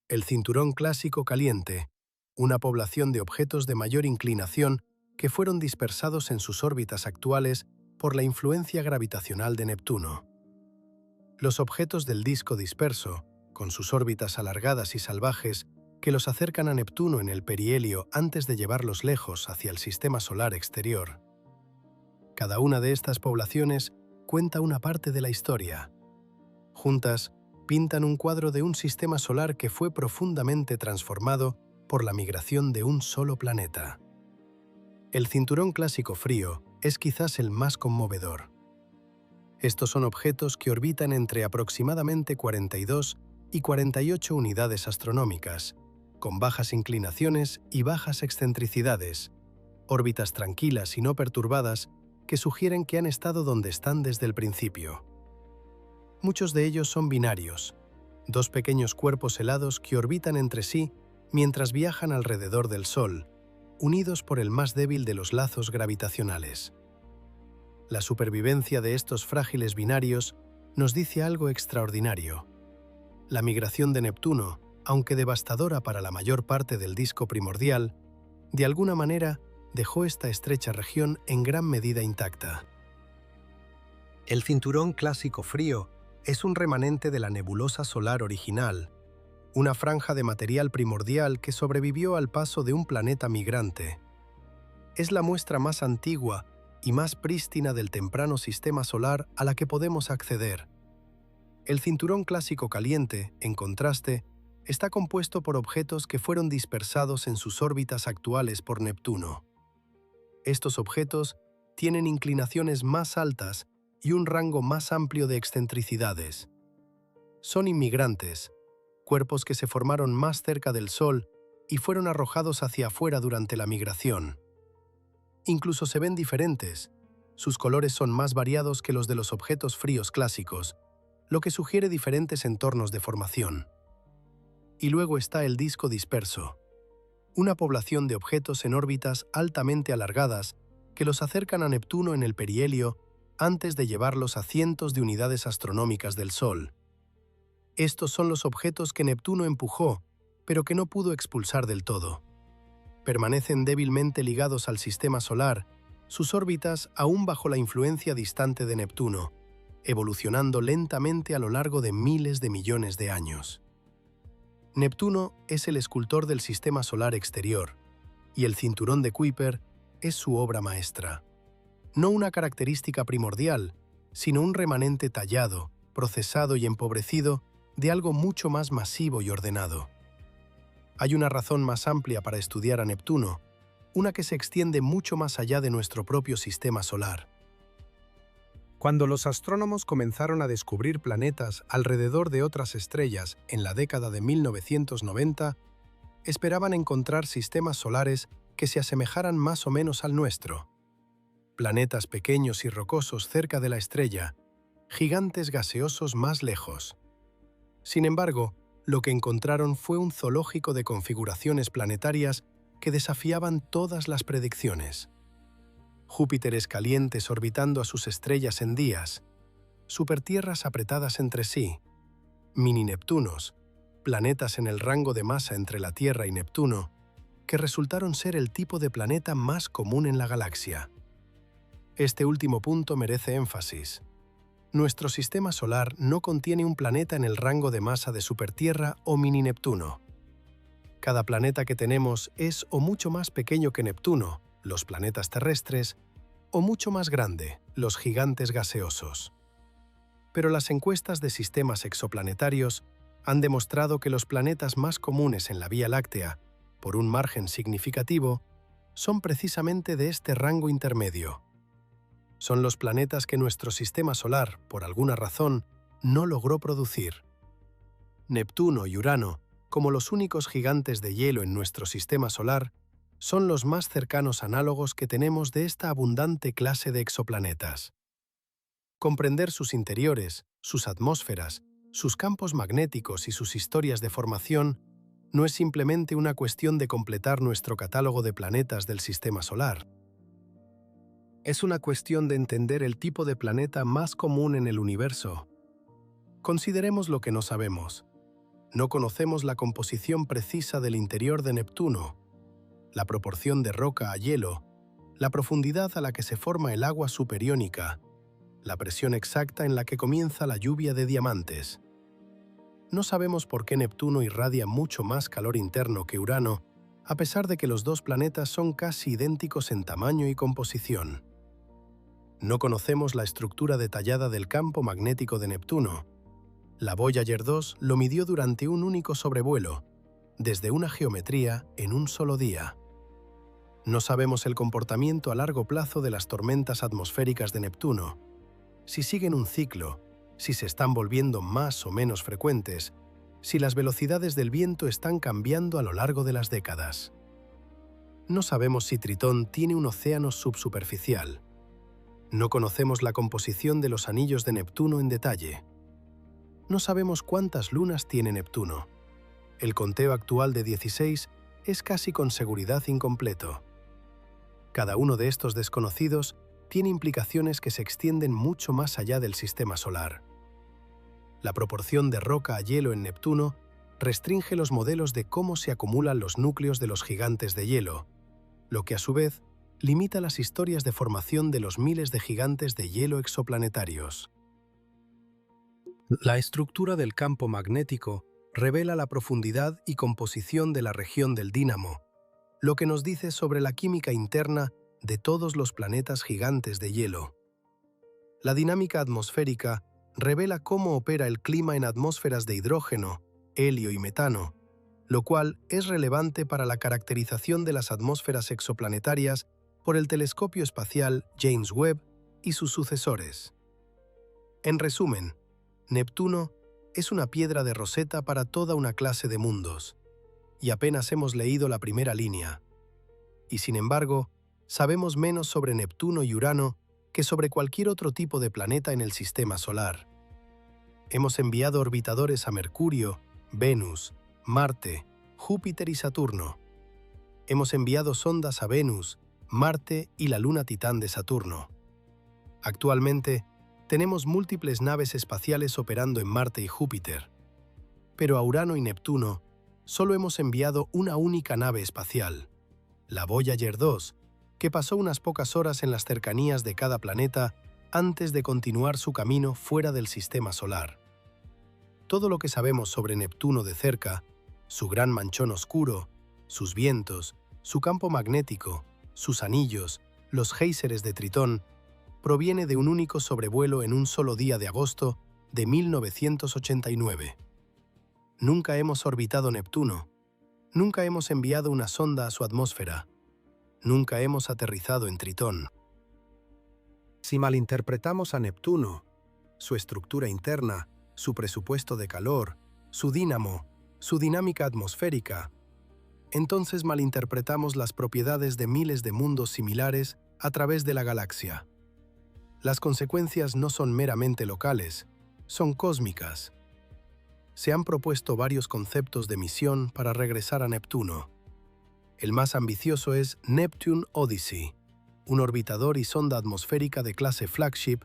El cinturón clásico caliente, una población de objetos de mayor inclinación que fueron dispersados en sus órbitas actuales por la influencia gravitacional de Neptuno. Los objetos del disco disperso, con sus órbitas alargadas y salvajes, que los acercan a Neptuno en el perihelio antes de llevarlos lejos hacia el sistema solar exterior. Cada una de estas poblaciones cuenta una parte de la historia. Juntas, pintan un cuadro de un sistema solar que fue profundamente transformado por la migración de un solo planeta. El cinturón clásico frío es quizás el más conmovedor. Estos son objetos que orbitan entre aproximadamente 42 y 48 unidades astronómicas, con bajas inclinaciones y bajas excentricidades, órbitas tranquilas y no perturbadas que sugieren que han estado donde están desde el principio. Muchos de ellos son binarios, dos pequeños cuerpos helados que orbitan entre sí mientras viajan alrededor del Sol, unidos por el más débil de los lazos gravitacionales. La supervivencia de estos frágiles binarios nos dice algo extraordinario. La migración de Neptuno, aunque devastadora para la mayor parte del disco primordial, de alguna manera dejó esta estrecha región en gran medida intacta. El cinturón clásico frío es un remanente de la nebulosa solar original, una franja de material primordial que sobrevivió al paso de un planeta migrante. Es la muestra más antigua y más prístina del temprano sistema solar a la que podemos acceder. El cinturón clásico caliente, en contraste, está compuesto por objetos que fueron dispersados en sus órbitas actuales por Neptuno. Estos objetos tienen inclinaciones más altas y un rango más amplio de excentricidades. Son inmigrantes, cuerpos que se formaron más cerca del Sol y fueron arrojados hacia afuera durante la migración. Incluso se ven diferentes. Sus colores son más variados que los de los objetos fríos clásicos, lo que sugiere diferentes entornos de formación. Y luego está el disco disperso, una población de objetos en órbitas altamente alargadas que los acercan a Neptuno en el perihelio antes de llevarlos a cientos de unidades astronómicas del Sol. Estos son los objetos que Neptuno empujó, pero que no pudo expulsar del todo. Permanecen débilmente ligados al sistema solar, sus órbitas aún bajo la influencia distante de Neptuno, evolucionando lentamente a lo largo de miles de millones de años. Neptuno es el escultor del sistema solar exterior, y el cinturón de Kuiper es su obra maestra. No una característica primordial, sino un remanente tallado, procesado y empobrecido de algo mucho más masivo y ordenado. Hay una razón más amplia para estudiar a Neptuno, una que se extiende mucho más allá de nuestro propio sistema solar. Cuando los astrónomos comenzaron a descubrir planetas alrededor de otras estrellas en la década de 1990, esperaban encontrar sistemas solares que se asemejaran más o menos al nuestro. Planetas pequeños y rocosos cerca de la estrella, gigantes gaseosos más lejos. Sin embargo, lo que encontraron fue un zoológico de configuraciones planetarias que desafiaban todas las predicciones. Júpiteres calientes orbitando a sus estrellas en días, supertierras apretadas entre sí, mini-Neptunos, planetas en el rango de masa entre la Tierra y Neptuno, que resultaron ser el tipo de planeta más común en la galaxia. Este último punto merece énfasis. Nuestro sistema solar no contiene un planeta en el rango de masa de supertierra o mini-Neptuno. Cada planeta que tenemos es o mucho más pequeño que Neptuno, los planetas terrestres, o mucho más grande, los gigantes gaseosos. Pero las encuestas de sistemas exoplanetarios han demostrado que los planetas más comunes en la Vía Láctea, por un margen significativo, son precisamente de este rango intermedio. Son los planetas que nuestro sistema solar, por alguna razón, no logró producir. Neptuno y Urano, como los únicos gigantes de hielo en nuestro sistema solar, son los más cercanos análogos que tenemos de esta abundante clase de exoplanetas. Comprender sus interiores, sus atmósferas, sus campos magnéticos y sus historias de formación no es simplemente una cuestión de completar nuestro catálogo de planetas del sistema solar. Es una cuestión de entender el tipo de planeta más común en el universo. Consideremos lo que no sabemos. No conocemos la composición precisa del interior de Neptuno, la proporción de roca a hielo, la profundidad a la que se forma el agua superiónica, la presión exacta en la que comienza la lluvia de diamantes. No sabemos por qué Neptuno irradia mucho más calor interno que Urano, a pesar de que los dos planetas son casi idénticos en tamaño y composición. No conocemos la estructura detallada del campo magnético de Neptuno. La Voyager 2 lo midió durante un único sobrevuelo, desde una geometría en un solo día. No sabemos el comportamiento a largo plazo de las tormentas atmosféricas de Neptuno, si siguen un ciclo, si se están volviendo más o menos frecuentes, si las velocidades del viento están cambiando a lo largo de las décadas. No sabemos si Tritón tiene un océano subsuperficial. No conocemos la composición de los anillos de Neptuno en detalle. No sabemos cuántas lunas tiene Neptuno. El conteo actual de 16 es casi con seguridad incompleto. Cada uno de estos desconocidos tiene implicaciones que se extienden mucho más allá del sistema solar. La proporción de roca a hielo en Neptuno restringe los modelos de cómo se acumulan los núcleos de los gigantes de hielo, lo que a su vez limita las historias de formación de los miles de gigantes de hielo exoplanetarios. La estructura del campo magnético revela la profundidad y composición de la región del dínamo, lo que nos dice sobre la química interna de todos los planetas gigantes de hielo. La dinámica atmosférica revela cómo opera el clima en atmósferas de hidrógeno, helio y metano, lo cual es relevante para la caracterización de las atmósferas exoplanetarias por el telescopio espacial James Webb y sus sucesores. En resumen, Neptuno es una piedra de Rosetta para toda una clase de mundos, y apenas hemos leído la primera línea. Y sin embargo, sabemos menos sobre Neptuno y Urano que sobre cualquier otro tipo de planeta en el sistema solar. Hemos enviado orbitadores a Mercurio, Venus, Marte, Júpiter y Saturno. Hemos enviado sondas a Venus, Marte y la luna Titán de Saturno. Actualmente, tenemos múltiples naves espaciales operando en Marte y Júpiter. Pero a Urano y Neptuno solo hemos enviado una única nave espacial, la Voyager 2, que pasó unas pocas horas en las cercanías de cada planeta antes de continuar su camino fuera del sistema solar. Todo lo que sabemos sobre Neptuno de cerca, su gran manchón oscuro, sus vientos, su campo magnético, sus anillos, los géiseres de Tritón, proviene de un único sobrevuelo en un solo día de agosto de 1989. Nunca hemos orbitado Neptuno, nunca hemos enviado una sonda a su atmósfera, nunca hemos aterrizado en Tritón. Si malinterpretamos a Neptuno, su estructura interna, su presupuesto de calor, su dínamo, su dinámica atmosférica, entonces malinterpretamos las propiedades de miles de mundos similares a través de la galaxia. Las consecuencias no son meramente locales, son cósmicas. Se han propuesto varios conceptos de misión para regresar a Neptuno. El más ambicioso es Neptune Odyssey, un orbitador y sonda atmosférica de clase Flagship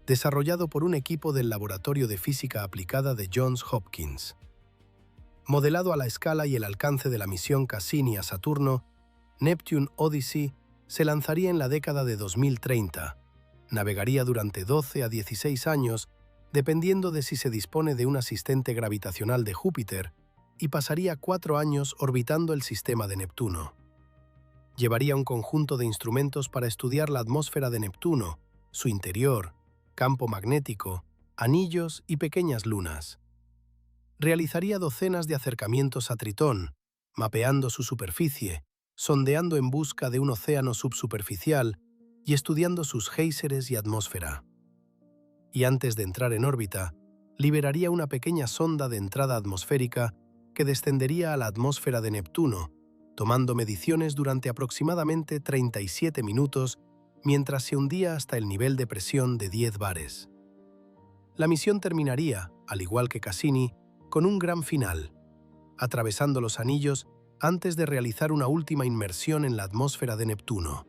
desarrollado por un equipo del Laboratorio de Física Aplicada de Johns Hopkins. Modelado a la escala y el alcance de la misión Cassini a Saturno, Neptune Odyssey se lanzaría en la década de 2030. Navegaría durante 12 a 16 años, dependiendo de si se dispone de un asistente gravitacional de Júpiter, y pasaría 4 años orbitando el sistema de Neptuno. Llevaría un conjunto de instrumentos para estudiar la atmósfera de Neptuno, su interior, campo magnético, anillos y pequeñas lunas. Realizaría docenas de acercamientos a Tritón, mapeando su superficie, sondeando en busca de un océano subsuperficial y estudiando sus géiseres y atmósfera. Y antes de entrar en órbita, liberaría una pequeña sonda de entrada atmosférica que descendería a la atmósfera de Neptuno, tomando mediciones durante aproximadamente 37 minutos mientras se hundía hasta el nivel de presión de 10 bares. La misión terminaría, al igual que Cassini, con un gran final, atravesando los anillos antes de realizar una última inmersión en la atmósfera de Neptuno.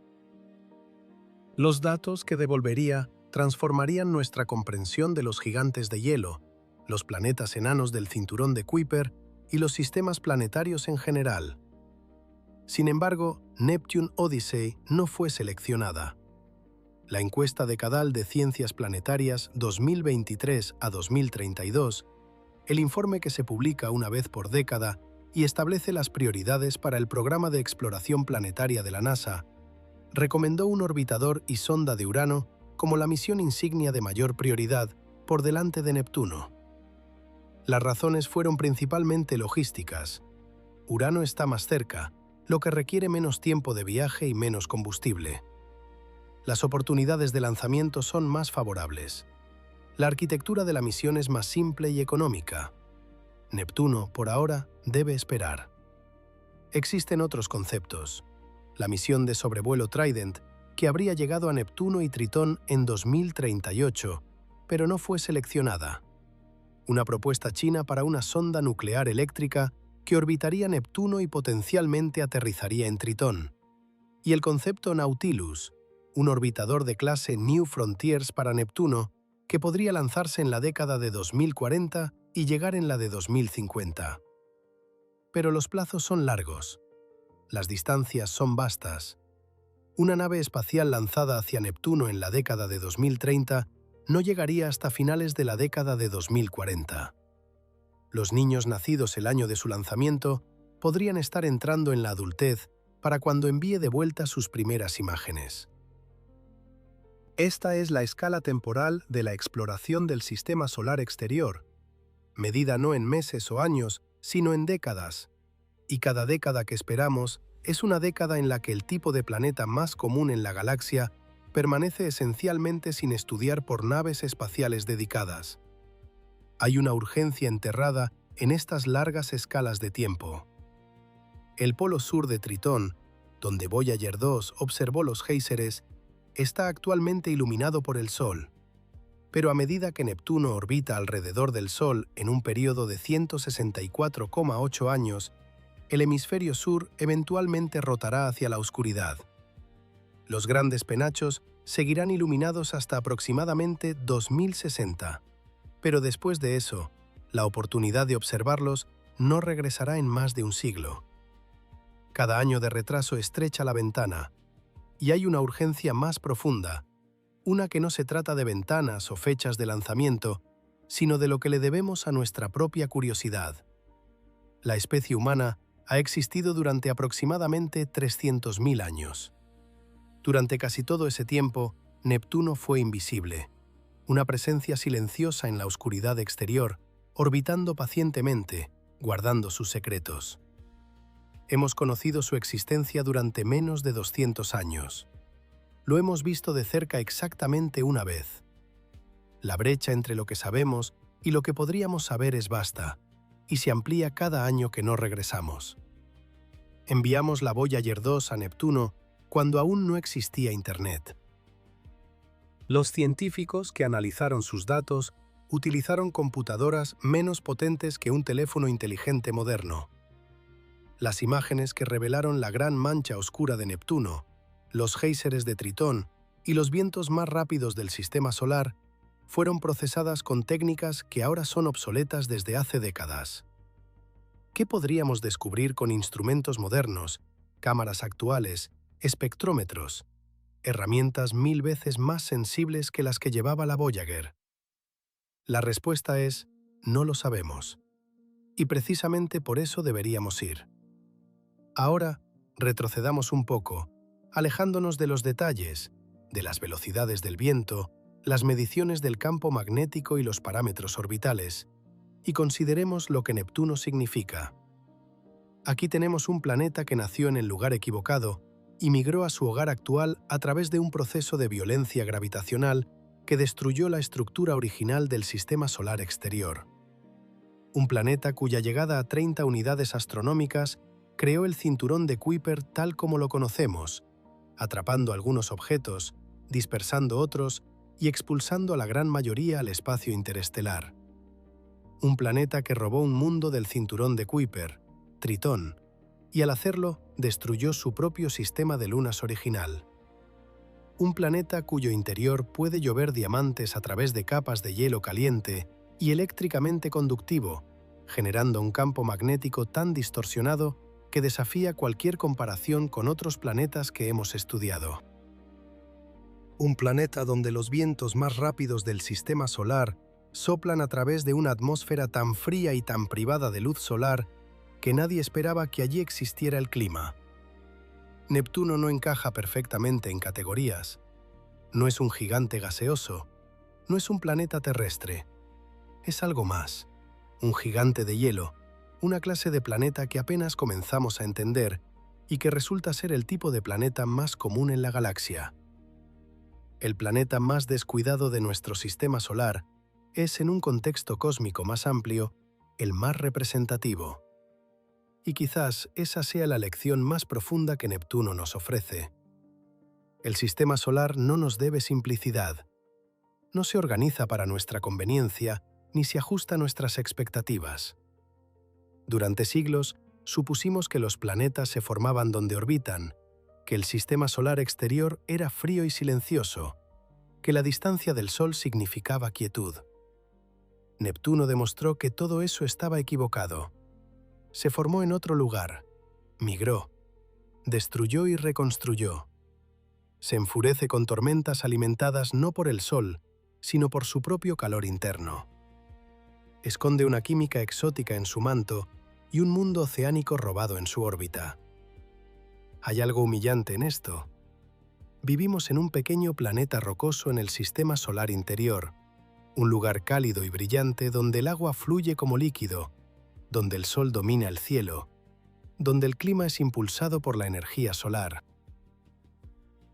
Los datos que devolvería transformarían nuestra comprensión de los gigantes de hielo, los planetas enanos del cinturón de Kuiper y los sistemas planetarios en general. Sin embargo, Neptune Odyssey no fue seleccionada. La encuesta decadal de Ciencias Planetarias 2023 a 2032, el informe que se publica una vez por década y establece las prioridades para el programa de exploración planetaria de la NASA, recomendó un orbitador y sonda de Urano como la misión insignia de mayor prioridad por delante de Neptuno. Las razones fueron principalmente logísticas. Urano está más cerca, lo que requiere menos tiempo de viaje y menos combustible. Las oportunidades de lanzamiento son más favorables. La arquitectura de la misión es más simple y económica. Neptuno, por ahora, debe esperar. Existen otros conceptos. La misión de sobrevuelo Trident, que habría llegado a Neptuno y Tritón en 2038, pero no fue seleccionada. Una propuesta china para una sonda nuclear eléctrica que orbitaría Neptuno y potencialmente aterrizaría en Tritón. y el concepto Nautilus, un orbitador de clase New Frontiers para Neptuno que podría lanzarse en la década de 2040 y llegar en la de 2050. Pero los plazos son largos. Las distancias son vastas. Una nave espacial lanzada hacia Neptuno en la década de 2030 no llegaría hasta finales de la década de 2040. Los niños nacidos el año de su lanzamiento podrían estar entrando en la adultez para cuando envíe de vuelta sus primeras imágenes. Esta es la escala temporal de la exploración del sistema solar exterior, medida no en meses o años, sino en décadas. Y cada década que esperamos es una década en la que el tipo de planeta más común en la galaxia permanece esencialmente sin estudiar por naves espaciales dedicadas. Hay una urgencia enterrada en estas largas escalas de tiempo. El polo sur de Tritón, donde Voyager 2 observó los géiseres, está actualmente iluminado por el Sol. Pero a medida que Neptuno orbita alrededor del Sol en un periodo de 164,8 años, el hemisferio sur eventualmente rotará hacia la oscuridad. Los grandes penachos seguirán iluminados hasta aproximadamente 2060, pero después de eso, la oportunidad de observarlos no regresará en más de un siglo. Cada año de retraso estrecha la ventana, y hay una urgencia más profunda, una que no se trata de ventanas o fechas de lanzamiento, sino de lo que le debemos a nuestra propia curiosidad. La especie humana ha existido durante aproximadamente 300.000 años. Durante casi todo ese tiempo, Neptuno fue invisible, una presencia silenciosa en la oscuridad exterior, orbitando pacientemente, guardando sus secretos. Hemos conocido su existencia durante menos de 200 años. Lo hemos visto de cerca exactamente una vez. La brecha entre lo que sabemos y lo que podríamos saber es vasta, y se amplía cada año que no regresamos. Enviamos la Voyager 2 a Neptuno cuando aún no existía Internet. Los científicos que analizaron sus datos utilizaron computadoras menos potentes que un teléfono inteligente moderno. Las imágenes que revelaron la gran mancha oscura de Neptuno, los géiseres de Tritón y los vientos más rápidos del sistema solar fueron procesadas con técnicas que ahora son obsoletas desde hace décadas. ¿Qué podríamos descubrir con instrumentos modernos, cámaras actuales, espectrómetros, herramientas 1000 veces más sensibles que las que llevaba la Voyager? La respuesta es: no lo sabemos. Y precisamente por eso deberíamos ir. Ahora, retrocedamos un poco, alejándonos de los detalles, de las velocidades del viento, las mediciones del campo magnético y los parámetros orbitales, y consideremos lo que Neptuno significa. Aquí tenemos un planeta que nació en el lugar equivocado y migró a su hogar actual a través de un proceso de violencia gravitacional que destruyó la estructura original del sistema solar exterior. Un planeta cuya llegada a 30 unidades astronómicas creó el cinturón de Kuiper tal como lo conocemos, atrapando algunos objetos, dispersando otros y expulsando a la gran mayoría al espacio interestelar. Un planeta que robó un mundo del cinturón de Kuiper, Tritón, y al hacerlo destruyó su propio sistema de lunas original. Un planeta cuyo interior puede llover diamantes a través de capas de hielo caliente y eléctricamente conductivo, generando un campo magnético tan distorsionado que desafía cualquier comparación con otros planetas que hemos estudiado. Un planeta donde los vientos más rápidos del sistema solar soplan a través de una atmósfera tan fría y tan privada de luz solar que nadie esperaba que allí existiera el clima. Neptuno no encaja perfectamente en categorías. No es un gigante gaseoso, no es un planeta terrestre. Es algo más, un gigante de hielo, una clase de planeta que apenas comenzamos a entender y que resulta ser el tipo de planeta más común en la galaxia. El planeta más descuidado de nuestro sistema solar es, en un contexto cósmico más amplio, el más representativo. Y quizás esa sea la lección más profunda que Neptuno nos ofrece. El sistema solar no nos debe simplicidad. No se organiza para nuestra conveniencia ni se ajusta a nuestras expectativas. Durante siglos, supusimos que los planetas se formaban donde orbitan, que el sistema solar exterior era frío y silencioso, que la distancia del Sol significaba quietud. Neptuno demostró que todo eso estaba equivocado. Se formó en otro lugar, migró, destruyó y reconstruyó. Se enfurece con tormentas alimentadas no por el Sol, sino por su propio calor interno. Esconde una química exótica en su manto y un mundo oceánico robado en su órbita. Hay algo humillante en esto. Vivimos en un pequeño planeta rocoso en el sistema solar interior, un lugar cálido y brillante donde el agua fluye como líquido, donde el sol domina el cielo, donde el clima es impulsado por la energía solar.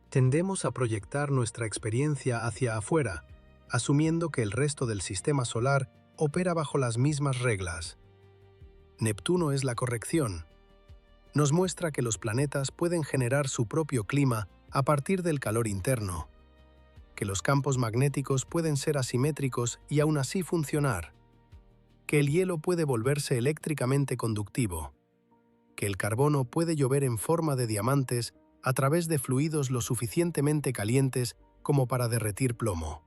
Tendemos a proyectar nuestra experiencia hacia afuera, asumiendo que el resto del sistema solar opera bajo las mismas reglas. Neptuno es la corrección. Nos muestra que los planetas pueden generar su propio clima a partir del calor interno, que los campos magnéticos pueden ser asimétricos y aún así funcionar, que el hielo puede volverse eléctricamente conductivo, que el carbono puede llover en forma de diamantes a través de fluidos lo suficientemente calientes como para derretir plomo,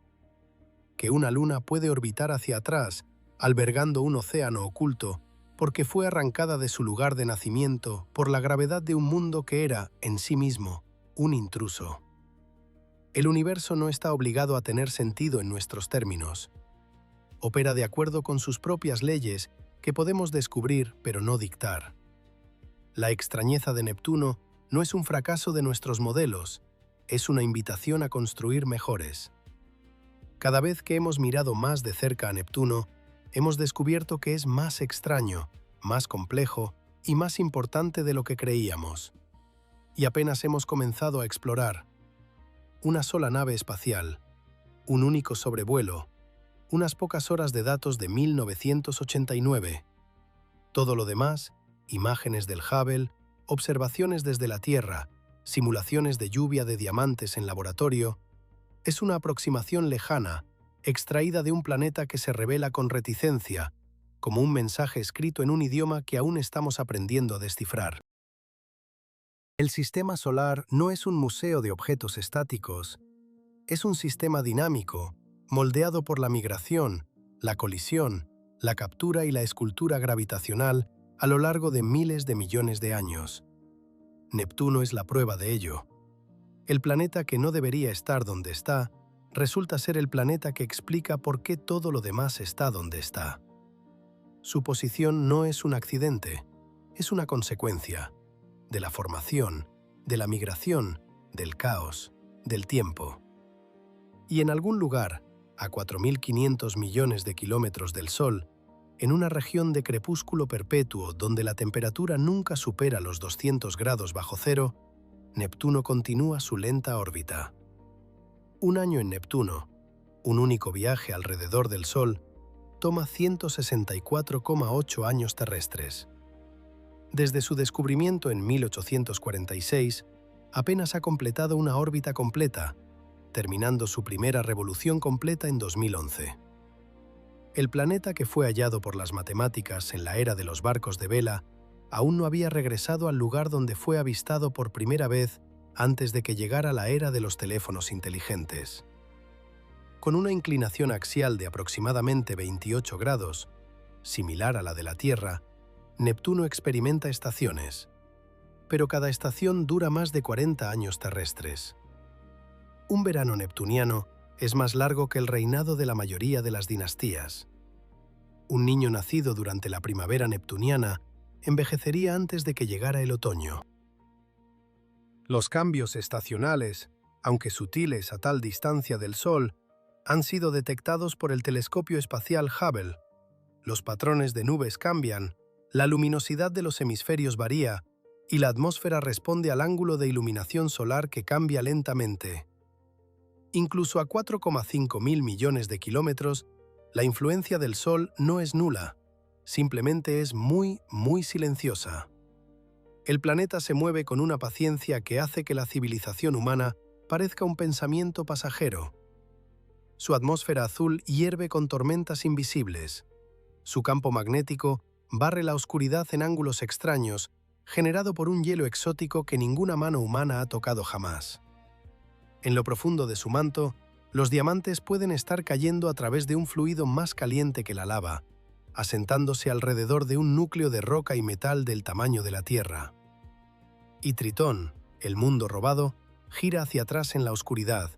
que una luna puede orbitar hacia atrás, albergando un océano oculto, porque fue arrancada de su lugar de nacimiento por la gravedad de un mundo que era, en sí mismo, un intruso. El universo no está obligado a tener sentido en nuestros términos. Opera de acuerdo con sus propias leyes que podemos descubrir pero no dictar. La extrañeza de Neptuno no es un fracaso de nuestros modelos, es una invitación a construir mejores. Cada vez que hemos mirado más de cerca a Neptuno, hemos descubierto que es más extraño, más complejo y más importante de lo que creíamos. Y apenas hemos comenzado a explorar. Una sola nave espacial, un único sobrevuelo, unas pocas horas de datos de 1989. Todo lo demás, imágenes del Hubble, observaciones desde la Tierra, simulaciones de lluvia de diamantes en laboratorio, es una aproximación lejana, extraída de un planeta que se revela con reticencia, como un mensaje escrito en un idioma que aún estamos aprendiendo a descifrar. El sistema solar no es un museo de objetos estáticos, es un sistema dinámico, moldeado por la migración, la colisión, la captura y la escultura gravitacional a lo largo de miles de millones de años. Neptuno es la prueba de ello. El planeta que no debería estar donde está, resulta ser el planeta que explica por qué todo lo demás está donde está. Su posición no es un accidente, es una consecuencia de la formación, de la migración, del caos, del tiempo. Y en algún lugar, a 4.500 millones de kilómetros del Sol, en una región de crepúsculo perpetuo donde la temperatura nunca supera los 200 grados bajo cero, Neptuno continúa su lenta órbita. Un año en Neptuno, un único viaje alrededor del Sol, toma 164,8 años terrestres. Desde su descubrimiento en 1846, apenas ha completado una órbita completa, terminando su primera revolución completa en 2011. El planeta que fue hallado por las matemáticas en la era de los barcos de vela aún no había regresado al lugar donde fue avistado por primera vez antes de que llegara la era de los teléfonos inteligentes. Con una inclinación axial de aproximadamente 28 grados, similar a la de la Tierra, Neptuno experimenta estaciones, pero cada estación dura más de 40 años terrestres. Un verano neptuniano es más largo que el reinado de la mayoría de las dinastías. Un niño nacido durante la primavera neptuniana envejecería antes de que llegara el otoño. Los cambios estacionales, aunque sutiles a tal distancia del Sol, han sido detectados por el telescopio espacial Hubble. Los patrones de nubes cambian, la luminosidad de los hemisferios varía y la atmósfera responde al ángulo de iluminación solar que cambia lentamente. Incluso a 4,5 mil millones de kilómetros, la influencia del Sol no es nula, simplemente es muy silenciosa. El planeta se mueve con una paciencia que hace que la civilización humana parezca un pensamiento pasajero. Su atmósfera azul hierve con tormentas invisibles. Su campo magnético barre la oscuridad en ángulos extraños, generado por un hielo exótico que ninguna mano humana ha tocado jamás. En lo profundo de su manto, los diamantes pueden estar cayendo a través de un fluido más caliente que la lava, asentándose alrededor de un núcleo de roca y metal del tamaño de la Tierra. Y Tritón, el mundo robado, gira hacia atrás en la oscuridad,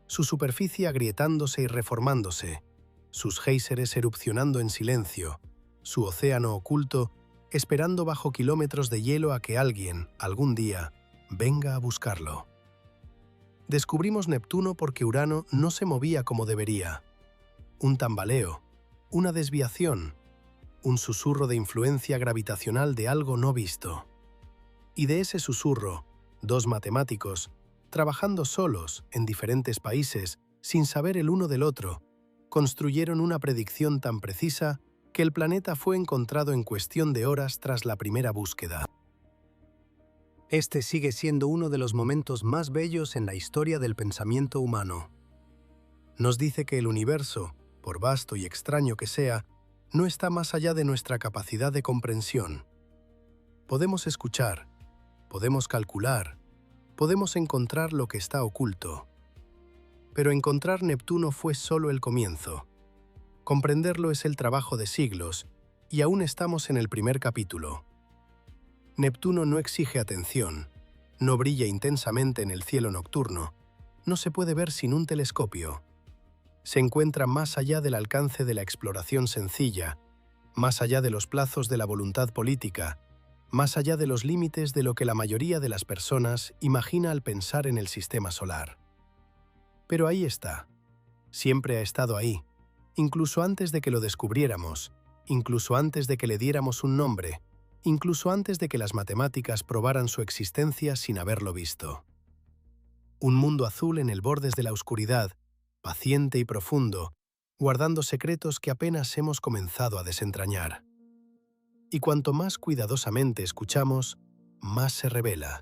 su superficie agrietándose y reformándose, sus géiseres erupcionando en silencio, su océano oculto esperando bajo kilómetros de hielo a que alguien, algún día, venga a buscarlo. Descubrimos Neptuno porque Urano no se movía como debería. Un tambaleo, una desviación, un susurro de influencia gravitacional de algo no visto. Y de ese susurro, dos matemáticos, trabajando solos en diferentes países, sin saber el uno del otro, construyeron una predicción tan precisa que el planeta fue encontrado en cuestión de horas tras la primera búsqueda. Este sigue siendo uno de los momentos más bellos en la historia del pensamiento humano. Nos dice que el universo, por vasto y extraño que sea, no está más allá de nuestra capacidad de comprensión. Podemos escuchar, podemos calcular, podemos encontrar lo que está oculto. Pero encontrar Neptuno fue solo el comienzo. Comprenderlo es el trabajo de siglos, y aún estamos en el primer capítulo. Neptuno no exige atención, no brilla intensamente en el cielo nocturno, no se puede ver sin un telescopio. Se encuentra más allá del alcance de la exploración sencilla, más allá de los plazos de la voluntad política, más allá de los límites de lo que la mayoría de las personas imagina al pensar en el sistema solar. Pero ahí está. Siempre ha estado ahí, incluso antes de que lo descubriéramos, incluso antes de que le diéramos un nombre, incluso antes de que las matemáticas probaran su existencia sin haberlo visto. Un mundo azul en el borde de la oscuridad, paciente y profundo, guardando secretos que apenas hemos comenzado a desentrañar. Y cuanto más cuidadosamente escuchamos, más se revela.